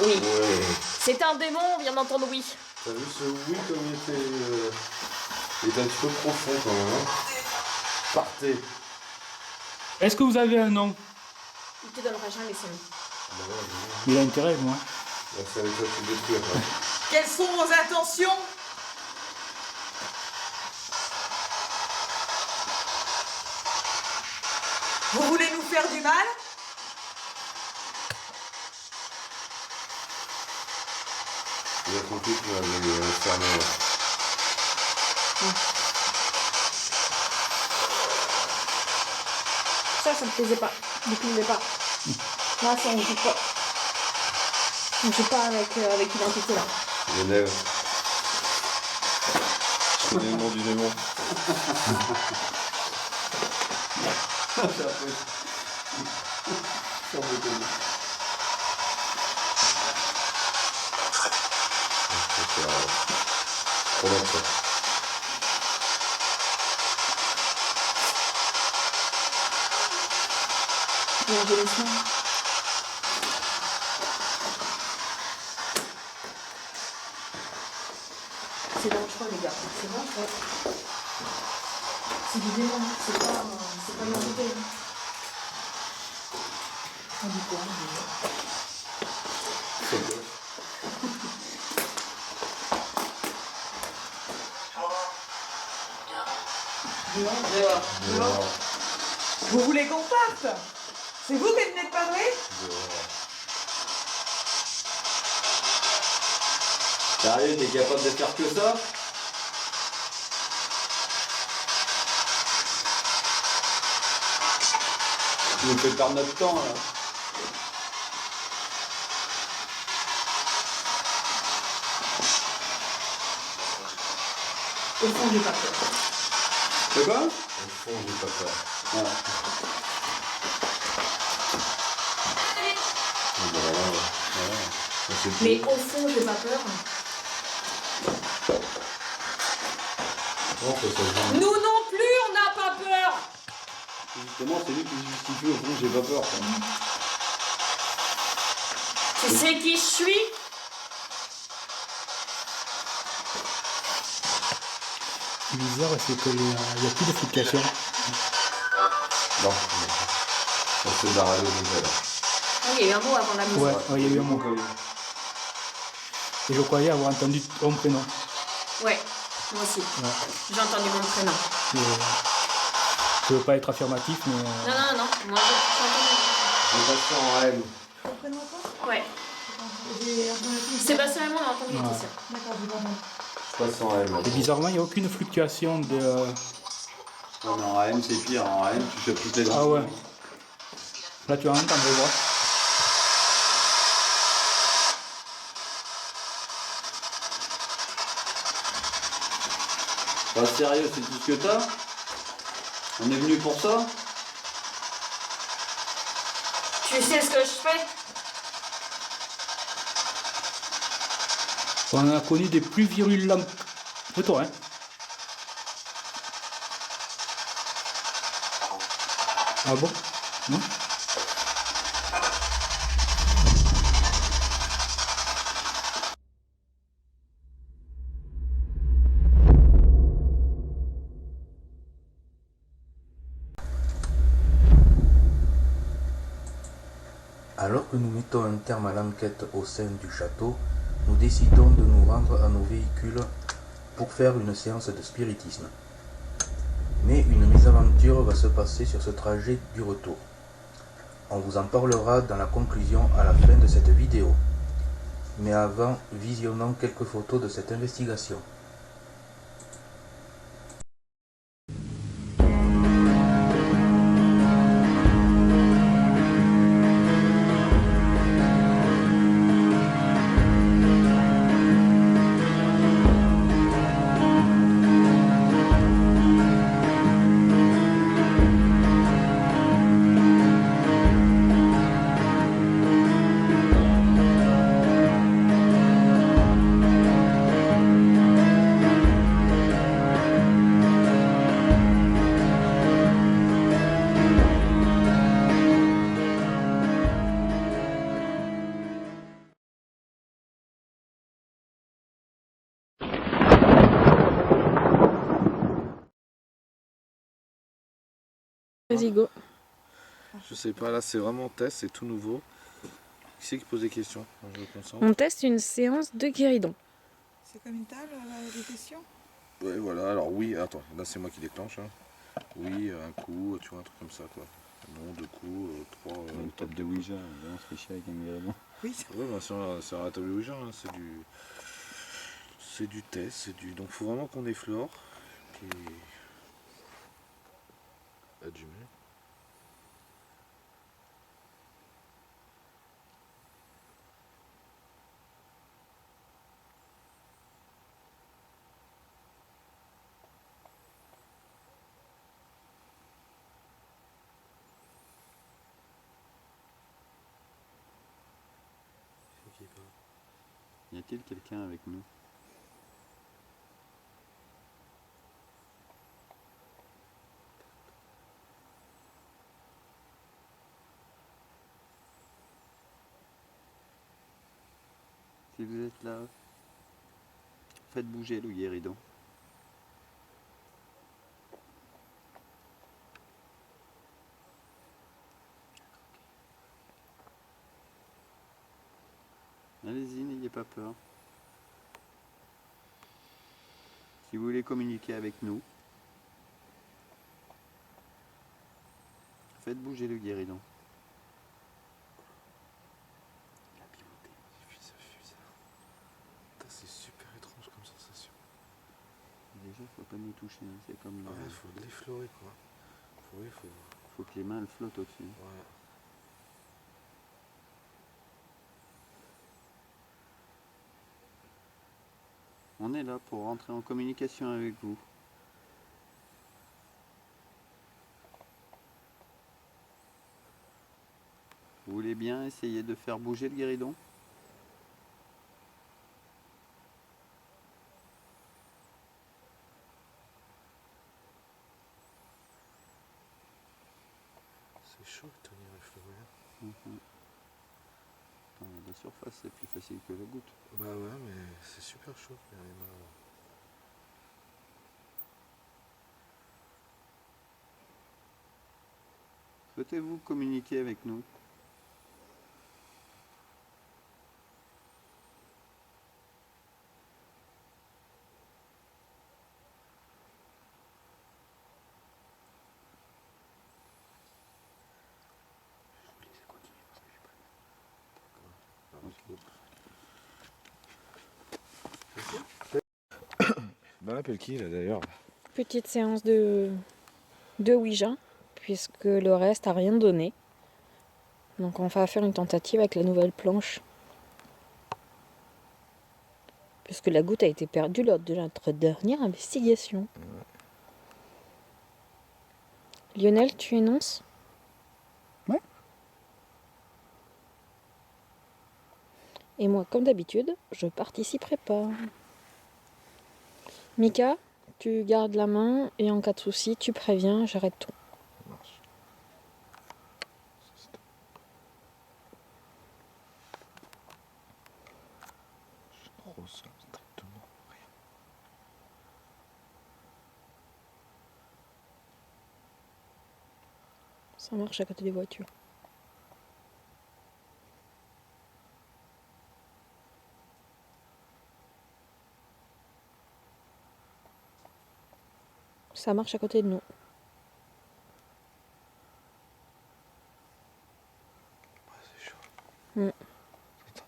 Speaker 3: Oui.
Speaker 5: ouais.
Speaker 3: C'est un démon, on vient d'entendre oui.
Speaker 5: T'as vu ce oui comme il était un petit peu profond quand même. Hein. Partez.
Speaker 2: Est-ce que vous avez un nom?
Speaker 3: Il te donnera jamais son nom.
Speaker 2: Il a intérêt, moi.
Speaker 5: C'est avec ça que tu détruis après.
Speaker 1: Quelles sont vos intentions? Vous voulez nous faire du mal?
Speaker 5: Il a compris qu'il allait le fermer.
Speaker 3: Ça me plaisait pas. Du coup, il ne pas. Là, ça, on joue pas. On joue pas avec l'identité là.
Speaker 5: Les lèvres. Je connais le nom du démon.
Speaker 3: C'est dangereux, les gars. C'est dangereux. C'est du démon, c'est pas l'identité. On dit quoi?
Speaker 1: Dehors. Vous voulez qu'on parte? C'est vous qui venez de parler?
Speaker 6: Sérieux, t'es capable de faire que ça? Tu nous fais perdre notre temps là.
Speaker 3: Au fond, j'ai pas peur.
Speaker 6: C'est quoi?
Speaker 5: Au fond, j'ai pas peur.
Speaker 6: Voilà.
Speaker 3: Mais au fond, j'ai pas peur.
Speaker 5: Non, ça
Speaker 3: Nous non plus, on n'a pas peur.
Speaker 6: Justement, c'est lui qui se justifie au fond, j'ai pas peur. Quoi.
Speaker 3: Tu sais qui je suis?
Speaker 2: Ce qui est bizarre, c'est qu'il n'y a plus de fluctuation.
Speaker 5: Non. Ça c'est de la radio nouvelle.
Speaker 3: Ah, il y a eu un mot avant la musique.
Speaker 2: Ouais, il y a eu un mot. Et je croyais avoir entendu ton prénom.
Speaker 3: Ouais, moi aussi.
Speaker 2: Ouais.
Speaker 3: J'ai entendu mon prénom.
Speaker 2: Je veux pas être affirmatif, mais.
Speaker 3: Non, moi j'ai entendu.
Speaker 5: Je passe en M.
Speaker 1: Ton prénom quoi?
Speaker 3: Ouais.
Speaker 1: J'ai entendu.
Speaker 3: Sébastien et moi, on a entendu
Speaker 2: Ouais.
Speaker 3: Laetitia.
Speaker 1: D'accord, j'ai pas entendu.
Speaker 5: Je passe en M.
Speaker 2: Et bizarrement, il n'y a aucune fluctuation de.
Speaker 6: Non, mais en AM, c'est pire. En AM, tu fais toutes les dents.
Speaker 2: Ah ouais. Là, tu vas entendre les voix.
Speaker 6: Pas sérieux, c'est tout ce que t'as? On est venu pour ça?
Speaker 3: Tu sais ce que je fais?
Speaker 2: On en a connu des plus virulents que toi, hein. Ah bon? Non?
Speaker 4: Alors que nous mettons un terme à l'enquête au sein du château, nous décidons de nous rendre à nos véhicules pour faire une séance de spiritisme. Mais une mésaventure va se passer sur ce trajet du retour. On vous en parlera dans la conclusion à la fin de cette vidéo. Mais avant, visionnons quelques photos de cette investigation.
Speaker 3: Vas-y, go.
Speaker 5: Je sais pas, là c'est vraiment test, c'est tout nouveau. Qui c'est qui pose des questions? Je me concentre.
Speaker 3: On teste une séance de guéridon.
Speaker 1: C'est comme une table, des questions?
Speaker 5: Ouais, voilà, alors oui, attends, là c'est moi qui déclenche. Hein. Oui, un coup, tu vois, un truc comme ça quoi. Non, deux coups, trois.
Speaker 8: Une table de Ouija, on se fait chier avec un guéridon.
Speaker 1: Oui.
Speaker 5: Ouais, bah, c'est à la table Ouija, hein, c'est du test, c'est du. Donc faut vraiment qu'on effleure. Qui... Adjumé.
Speaker 8: Y a-t-il quelqu'un avec nous? Si vous êtes là, faites bouger le guéridon. Allez-y, n'ayez pas peur. Si vous voulez communiquer avec nous, faites bouger le guéridon.
Speaker 5: C'est super étrange comme sensation.
Speaker 8: Déjà, faut pas nous toucher, hein. C'est comme...
Speaker 5: Ouais, faut l'effleurer quoi. Oui,
Speaker 8: faut que les mains elles flottent au-dessus.
Speaker 5: Ouais.
Speaker 8: On est là pour rentrer en communication avec vous. Vous voulez bien essayer de faire bouger le guéridon?
Speaker 5: C'est chaud de tenir effleuré.
Speaker 8: La surface c'est plus facile que la goutte.
Speaker 5: Bah ouais, mais c'est super chaud de tenir les mains.
Speaker 8: Souhaitez-vous communiquer avec nous?
Speaker 5: On appelle qui là d'ailleurs?
Speaker 3: Petite séance de Ouija, puisque le reste a rien donné. Donc on va faire une tentative avec la nouvelle planche. Puisque la goutte a été perdue lors de notre dernière investigation. Lionel, tu énonces?
Speaker 2: Ouais.
Speaker 3: Et moi, comme d'habitude, je participerai pas. Mika, tu gardes la main et en cas de souci, tu préviens, j'arrête tout.
Speaker 5: Ça marche. Je ne ressens strictement rien.
Speaker 3: Ça marche à côté des voitures. Ça marche à côté de nous.
Speaker 5: Ouais, c'est chaud.
Speaker 3: Mm.
Speaker 5: Attends.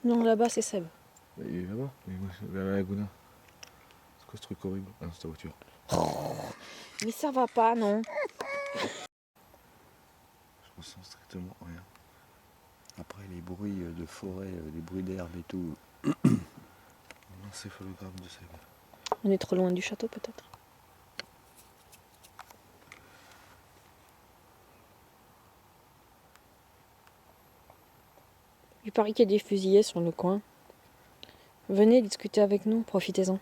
Speaker 3: Non, là-bas, c'est Seb.
Speaker 5: Bah, il est là-bas. Mais moi, vers la Laguna. C'est quoi ce truc horrible? Ah, c'est ta voiture.
Speaker 3: Mais ça va pas, non.
Speaker 5: Je ressens strictement rien.
Speaker 8: Après les bruits de forêt, les bruits d'herbe et tout.
Speaker 5: L'encéphalogramme de Seb.
Speaker 3: On est trop loin du château, peut-être. Il paraît qu'il y a des fusillés sur le coin. Venez discuter avec nous, profitez-en.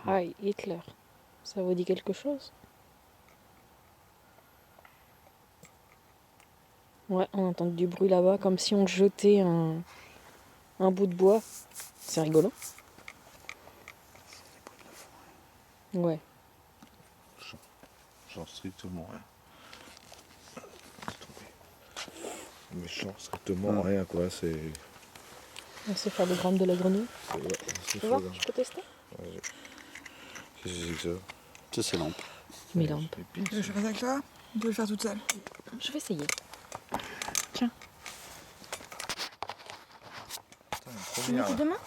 Speaker 3: Heil Hitler. Ça vous dit quelque chose? Ouais, on entend du bruit là-bas, comme si on jetait un bout de bois. C'est rigolo. Ouais.
Speaker 5: Genre strictement rien. Mais genre strictement rien quoi, c'est.
Speaker 3: On sait faire le gramme de la grenouille.
Speaker 5: Ouais,
Speaker 3: Tu veux voir? Je peux tester?
Speaker 5: Qu'est-ce que c'est que ça?
Speaker 8: Ça c'est lampe.
Speaker 3: Mes lampes.
Speaker 1: Je reste avec toi. On peut le faire toute seule.
Speaker 3: Je vais essayer.
Speaker 5: Putain, une première.
Speaker 3: de main?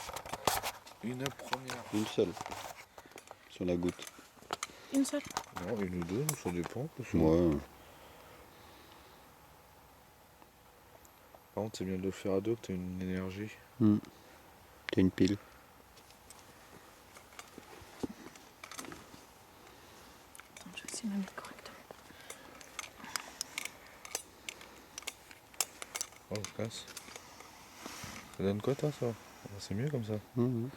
Speaker 5: Une première.
Speaker 8: Une seule. Sur la goutte.
Speaker 3: Une seule.
Speaker 5: Non, une ou deux, ça dépend.
Speaker 8: Ouais.
Speaker 5: Par contre, c'est bien de le faire à deux, que t'as une énergie.
Speaker 8: T'as une pile.
Speaker 3: Attends, je vais essayer de la mettre correctement.
Speaker 5: Oh, je casse. Ça donne quoi, toi, ça? Ah, c'est mieux comme ça. Oui.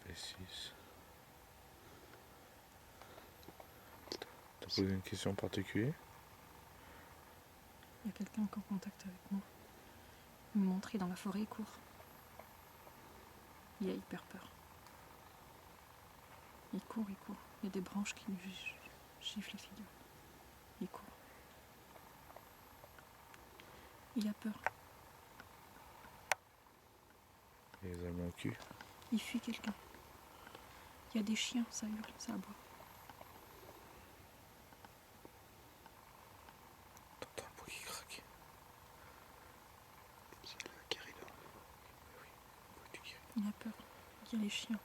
Speaker 5: P6. T'as posé une question particulière?
Speaker 3: Il y a quelqu'un qui est en contact avec moi. Il me montrait dans la forêt, il court. Il a hyper peur. Il court, il court. Il y a des branches qui lui giflent les figures. Il court. Il a peur.
Speaker 5: Et les allemands au cul.
Speaker 3: Il fuit quelqu'un. Il y a des chiens, ça hurle, ça aboie.
Speaker 5: T'entends un bruit qui craque.
Speaker 8: C'est le guérilla.
Speaker 3: Il a peur. Il y a les chiens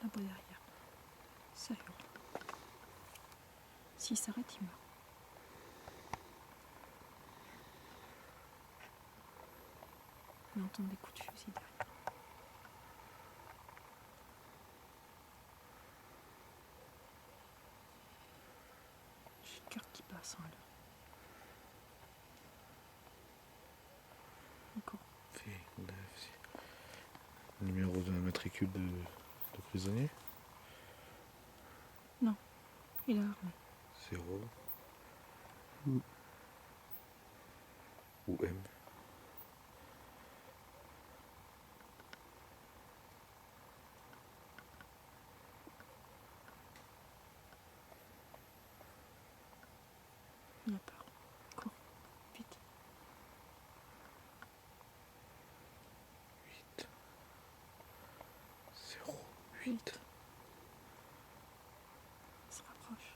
Speaker 3: là-bas derrière. Ça hurle. S'il s'arrête, il meurt. Il entend des coups de fusil derrière. J'ai une carte qui passe, hein, là. Encore.
Speaker 5: Numéro de la matricule de prisonnier.
Speaker 3: Il a armé.
Speaker 5: 0. Ou M.
Speaker 3: Il a peur. Cours. Vite.
Speaker 5: 8. 0.
Speaker 3: 8. Il se rapproche.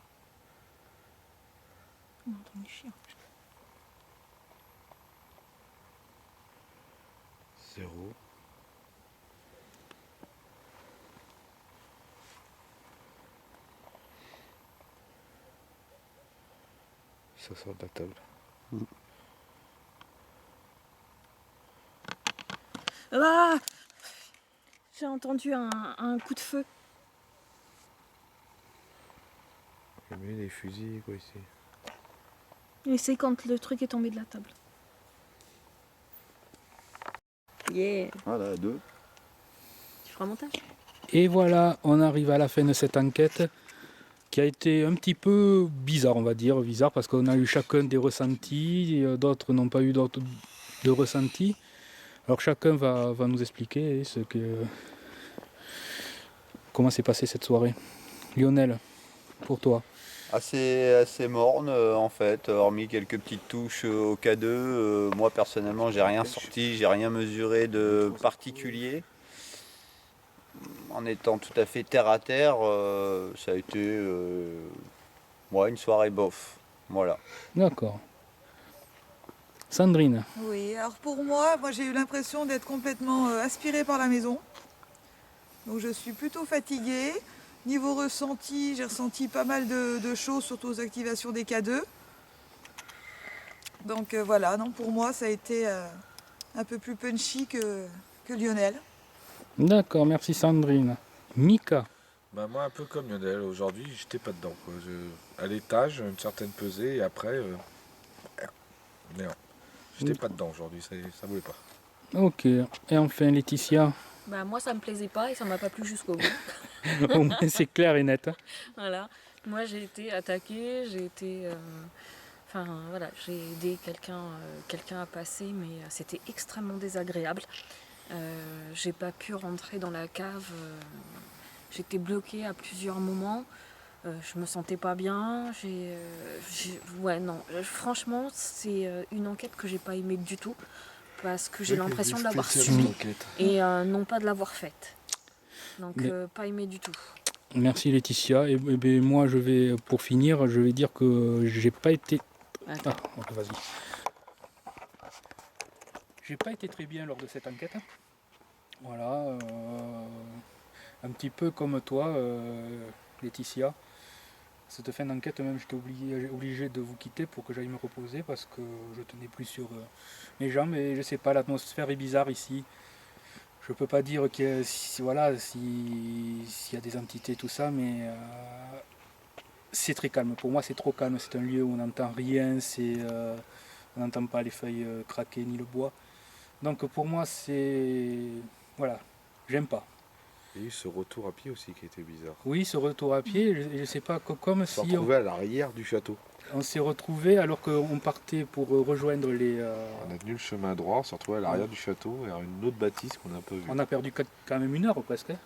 Speaker 3: On entend les chiens.
Speaker 5: 0. Ça sort de la table.
Speaker 3: Ah, j'ai entendu un coup de feu.
Speaker 5: mis les fusils quoi ici.
Speaker 3: Et c'est quand le truc est tombé de la table. Yeah.
Speaker 8: Voilà, 2.
Speaker 3: Tu feras un montage.
Speaker 2: Et voilà, on arrive à la fin de cette enquête qui a été un petit peu bizarre, on va dire. Bizarre parce qu'on a eu chacun des ressentis, et d'autres n'ont pas eu d'autres de ressentis. Alors chacun va nous expliquer comment s'est passée cette soirée. Lionel, pour toi.
Speaker 8: Assez morne en fait, hormis quelques petites touches au K2. Moi personnellement, j'ai rien sorti, j'ai rien mesuré de particulier. En étant tout à fait terre à terre, ça a été une soirée bof. Voilà.
Speaker 2: D'accord. Sandrine.
Speaker 1: Oui, alors pour moi j'ai eu l'impression d'être complètement aspirée par la maison. Donc je suis plutôt fatiguée. Niveau ressenti, j'ai ressenti pas mal de choses, surtout aux activations des K2. Donc voilà, non, pour moi ça a été un peu plus punchy que Lionel.
Speaker 2: D'accord, merci Sandrine. Mika.
Speaker 5: Bah moi un peu comme Lionel, aujourd'hui j'étais pas dedans quoi. À l'étage, une certaine pesée et après non. J'étais pas dedans aujourd'hui, ça voulait pas.
Speaker 2: Ok. Et enfin Laetitia.
Speaker 3: Bah moi ça me plaisait pas et ça m'a pas plu jusqu'au bout.
Speaker 2: Au moins c'est clair et net.
Speaker 3: Voilà. Moi j'ai été attaquée, j'ai été... j'ai aidé quelqu'un à passer, mais c'était extrêmement désagréable. J'ai pas pu rentrer dans la cave, j'étais bloquée à plusieurs moments, je me sentais pas bien, franchement c'est une enquête que j'ai pas aimée du tout, parce que j'ai l'impression de l'avoir subie et non pas de l'avoir faite. Donc pas aimée du tout.
Speaker 2: Merci Laetitia. Et moi pour finir, je vais dire que j'ai pas été...
Speaker 3: Attends.
Speaker 2: Ah, ok, vas-y. J'ai pas été très bien lors de cette enquête. Voilà. Un petit peu comme toi, Laetitia. Cette fin d'enquête, même, j'étais obligé de vous quitter pour que j'aille me reposer parce que je tenais plus sur mes jambes. Et je sais pas, l'atmosphère est bizarre ici. Je peux pas dire s'il y a des entités, tout ça, mais c'est très calme. Pour moi, c'est trop calme. C'est un lieu où on n'entend rien, on n'entend pas les feuilles craquer ni le bois. Donc pour moi, voilà, j'aime pas.
Speaker 5: Il y a eu ce retour à pied aussi qui était bizarre.
Speaker 2: Oui, ce retour à pied, je sais pas, comme
Speaker 5: On s'est
Speaker 2: si
Speaker 5: retrouvé à l'arrière du château.
Speaker 2: on s'est retrouvé alors qu'on partait pour rejoindre les...
Speaker 5: On a tenu le chemin droit, on s'est retrouvé à l'arrière du château et à une autre bâtisse qu'on n'a pas vue.
Speaker 2: On a perdu quand même 1 heure presque.
Speaker 5: Ouais,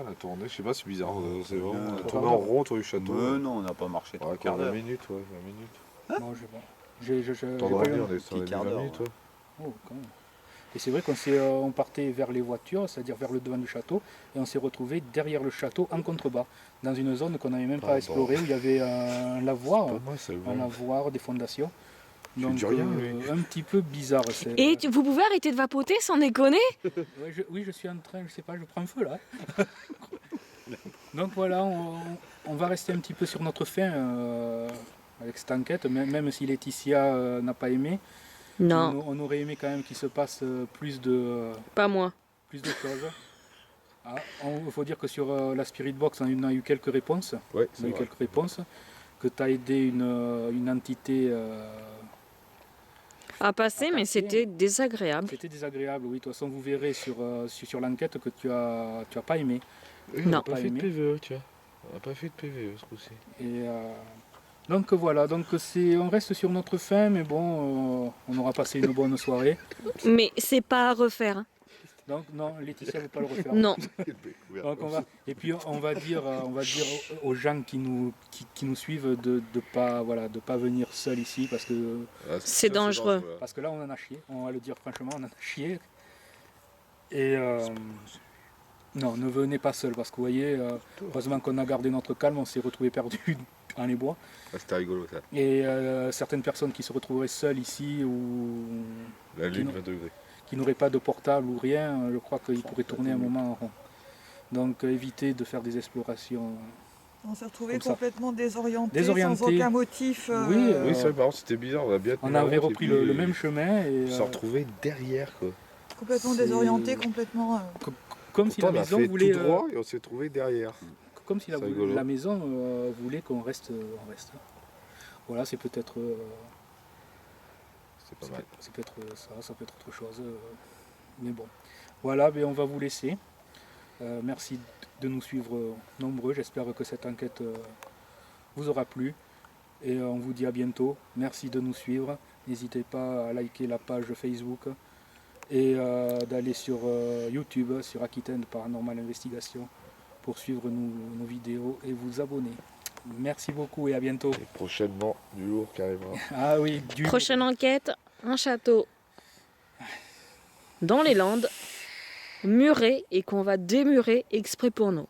Speaker 5: on a tourné, je sais pas, c'est bizarre. C'est vraiment, on a
Speaker 8: Bien.
Speaker 5: tourné en rond autour du château.
Speaker 8: Non, on n'a pas marché.
Speaker 5: Ouais,
Speaker 8: quart
Speaker 5: 20
Speaker 8: d'heure.
Speaker 5: minutes, ouais, 20 minutes.
Speaker 2: Bon, j'ai
Speaker 5: T'en
Speaker 2: pas eu-
Speaker 5: on est
Speaker 8: petit quart
Speaker 5: 20
Speaker 8: d'heure,
Speaker 5: minutes,
Speaker 8: ouais.
Speaker 5: ouais.
Speaker 2: Oh, quand même. Et c'est vrai on partait vers les voitures, c'est-à-dire vers le devant du château, et on s'est retrouvé derrière le château en contrebas, dans une zone qu'on n'avait même pas explorée, où il y avait un lavoir,
Speaker 5: Pas moi, ça le
Speaker 2: un lavoir, des fondations.
Speaker 5: Je
Speaker 2: Donc
Speaker 5: dis rien, lui.
Speaker 2: un petit peu bizarre.
Speaker 3: Et vous pouvez arrêter de vapoter sans déconner?
Speaker 2: Ouais, oui, je suis en train, je sais pas, je prends feu là. Donc voilà, on va rester un petit peu sur notre fin avec cette enquête, même si Laetitia n'a pas aimé.
Speaker 3: Non,
Speaker 2: On aurait aimé quand même qu'il se passe plus de
Speaker 3: pas moi.
Speaker 2: choses. Il faut dire que sur la Spirit Box, on a eu quelques réponses.
Speaker 5: Ouais,
Speaker 2: On a eu quelques réponses. Que tu as aidé une entité.
Speaker 3: À passer, mais c'était désagréable.
Speaker 2: C'était désagréable, oui. De toute façon, vous verrez sur l'enquête que tu as pas aimé.
Speaker 5: On
Speaker 3: Non.
Speaker 5: n'a pas fait de PVE, tu vois. On n'a pas fait de PVE ce coup-ci.
Speaker 2: Et donc voilà, on reste sur notre fin, mais bon, on aura passé une bonne soirée.
Speaker 3: Mais c'est pas à refaire. Hein.
Speaker 2: Donc non, Laetitia ne veut pas le refaire.
Speaker 3: Non.
Speaker 2: Donc et puis on va dire aux gens qui nous suivent de pas venir seuls ici parce que
Speaker 3: C'est dangereux.
Speaker 2: là on en a chié, on va le dire franchement, on en a chié. Et non, ne venez pas seuls parce que vous voyez, heureusement qu'on a gardé notre calme, on s'est retrouvé perdus dans les bois.
Speaker 5: Ah, c'était rigolo ça.
Speaker 2: Et certaines personnes qui se retrouveraient seules ici ou
Speaker 5: La lune, 20 degrés.
Speaker 2: qui n'auraient pas de portable ou rien, je crois qu'ils pourraient tourner un moment en rond. Donc évitez de faire des explorations.
Speaker 1: On s'est retrouvés
Speaker 2: Comme ça.
Speaker 1: complètement désorientés,
Speaker 2: Désorientés.
Speaker 1: sans aucun motif.
Speaker 2: Oui,
Speaker 5: Oui, c'est vrai, par contre, c'était bizarre.
Speaker 2: On avait repris le même chemin et
Speaker 5: On s'est retrouvé derrière, quoi.
Speaker 1: complètement
Speaker 2: c'est-
Speaker 1: désorientés, complètement...
Speaker 2: comme si la
Speaker 5: Pourtant, on a
Speaker 2: maison
Speaker 5: fait
Speaker 2: voulait
Speaker 5: tout droit et on s'est trouvé derrière.
Speaker 2: comme si
Speaker 5: C'est rigolo.
Speaker 2: la maison voulait qu'on reste, on reste. Voilà, c'est peut-être
Speaker 5: C'est pas mal.
Speaker 2: c'est peut-être ça peut être autre chose. Mais bon. Voilà, mais on va vous laisser. Merci de nous suivre nombreux. J'espère que cette enquête vous aura plu. Et on vous dit à bientôt. Merci de nous suivre. N'hésitez pas à liker la page Facebook et d'aller sur YouTube, sur Aquitaine Paranormal Investigation, pour suivre nos vidéos et vous abonner. Merci beaucoup et à bientôt.
Speaker 5: Et prochainement, du lourd qui arrivera.
Speaker 2: Ah oui,
Speaker 9: Prochaine enquête, un château dans les Landes, muré et qu'on va démurer exprès pour nous.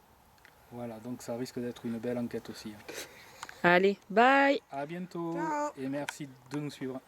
Speaker 2: Voilà, donc ça risque d'être une belle enquête aussi.
Speaker 9: Allez, bye!
Speaker 2: À bientôt
Speaker 1: Ciao.
Speaker 2: et merci de nous suivre.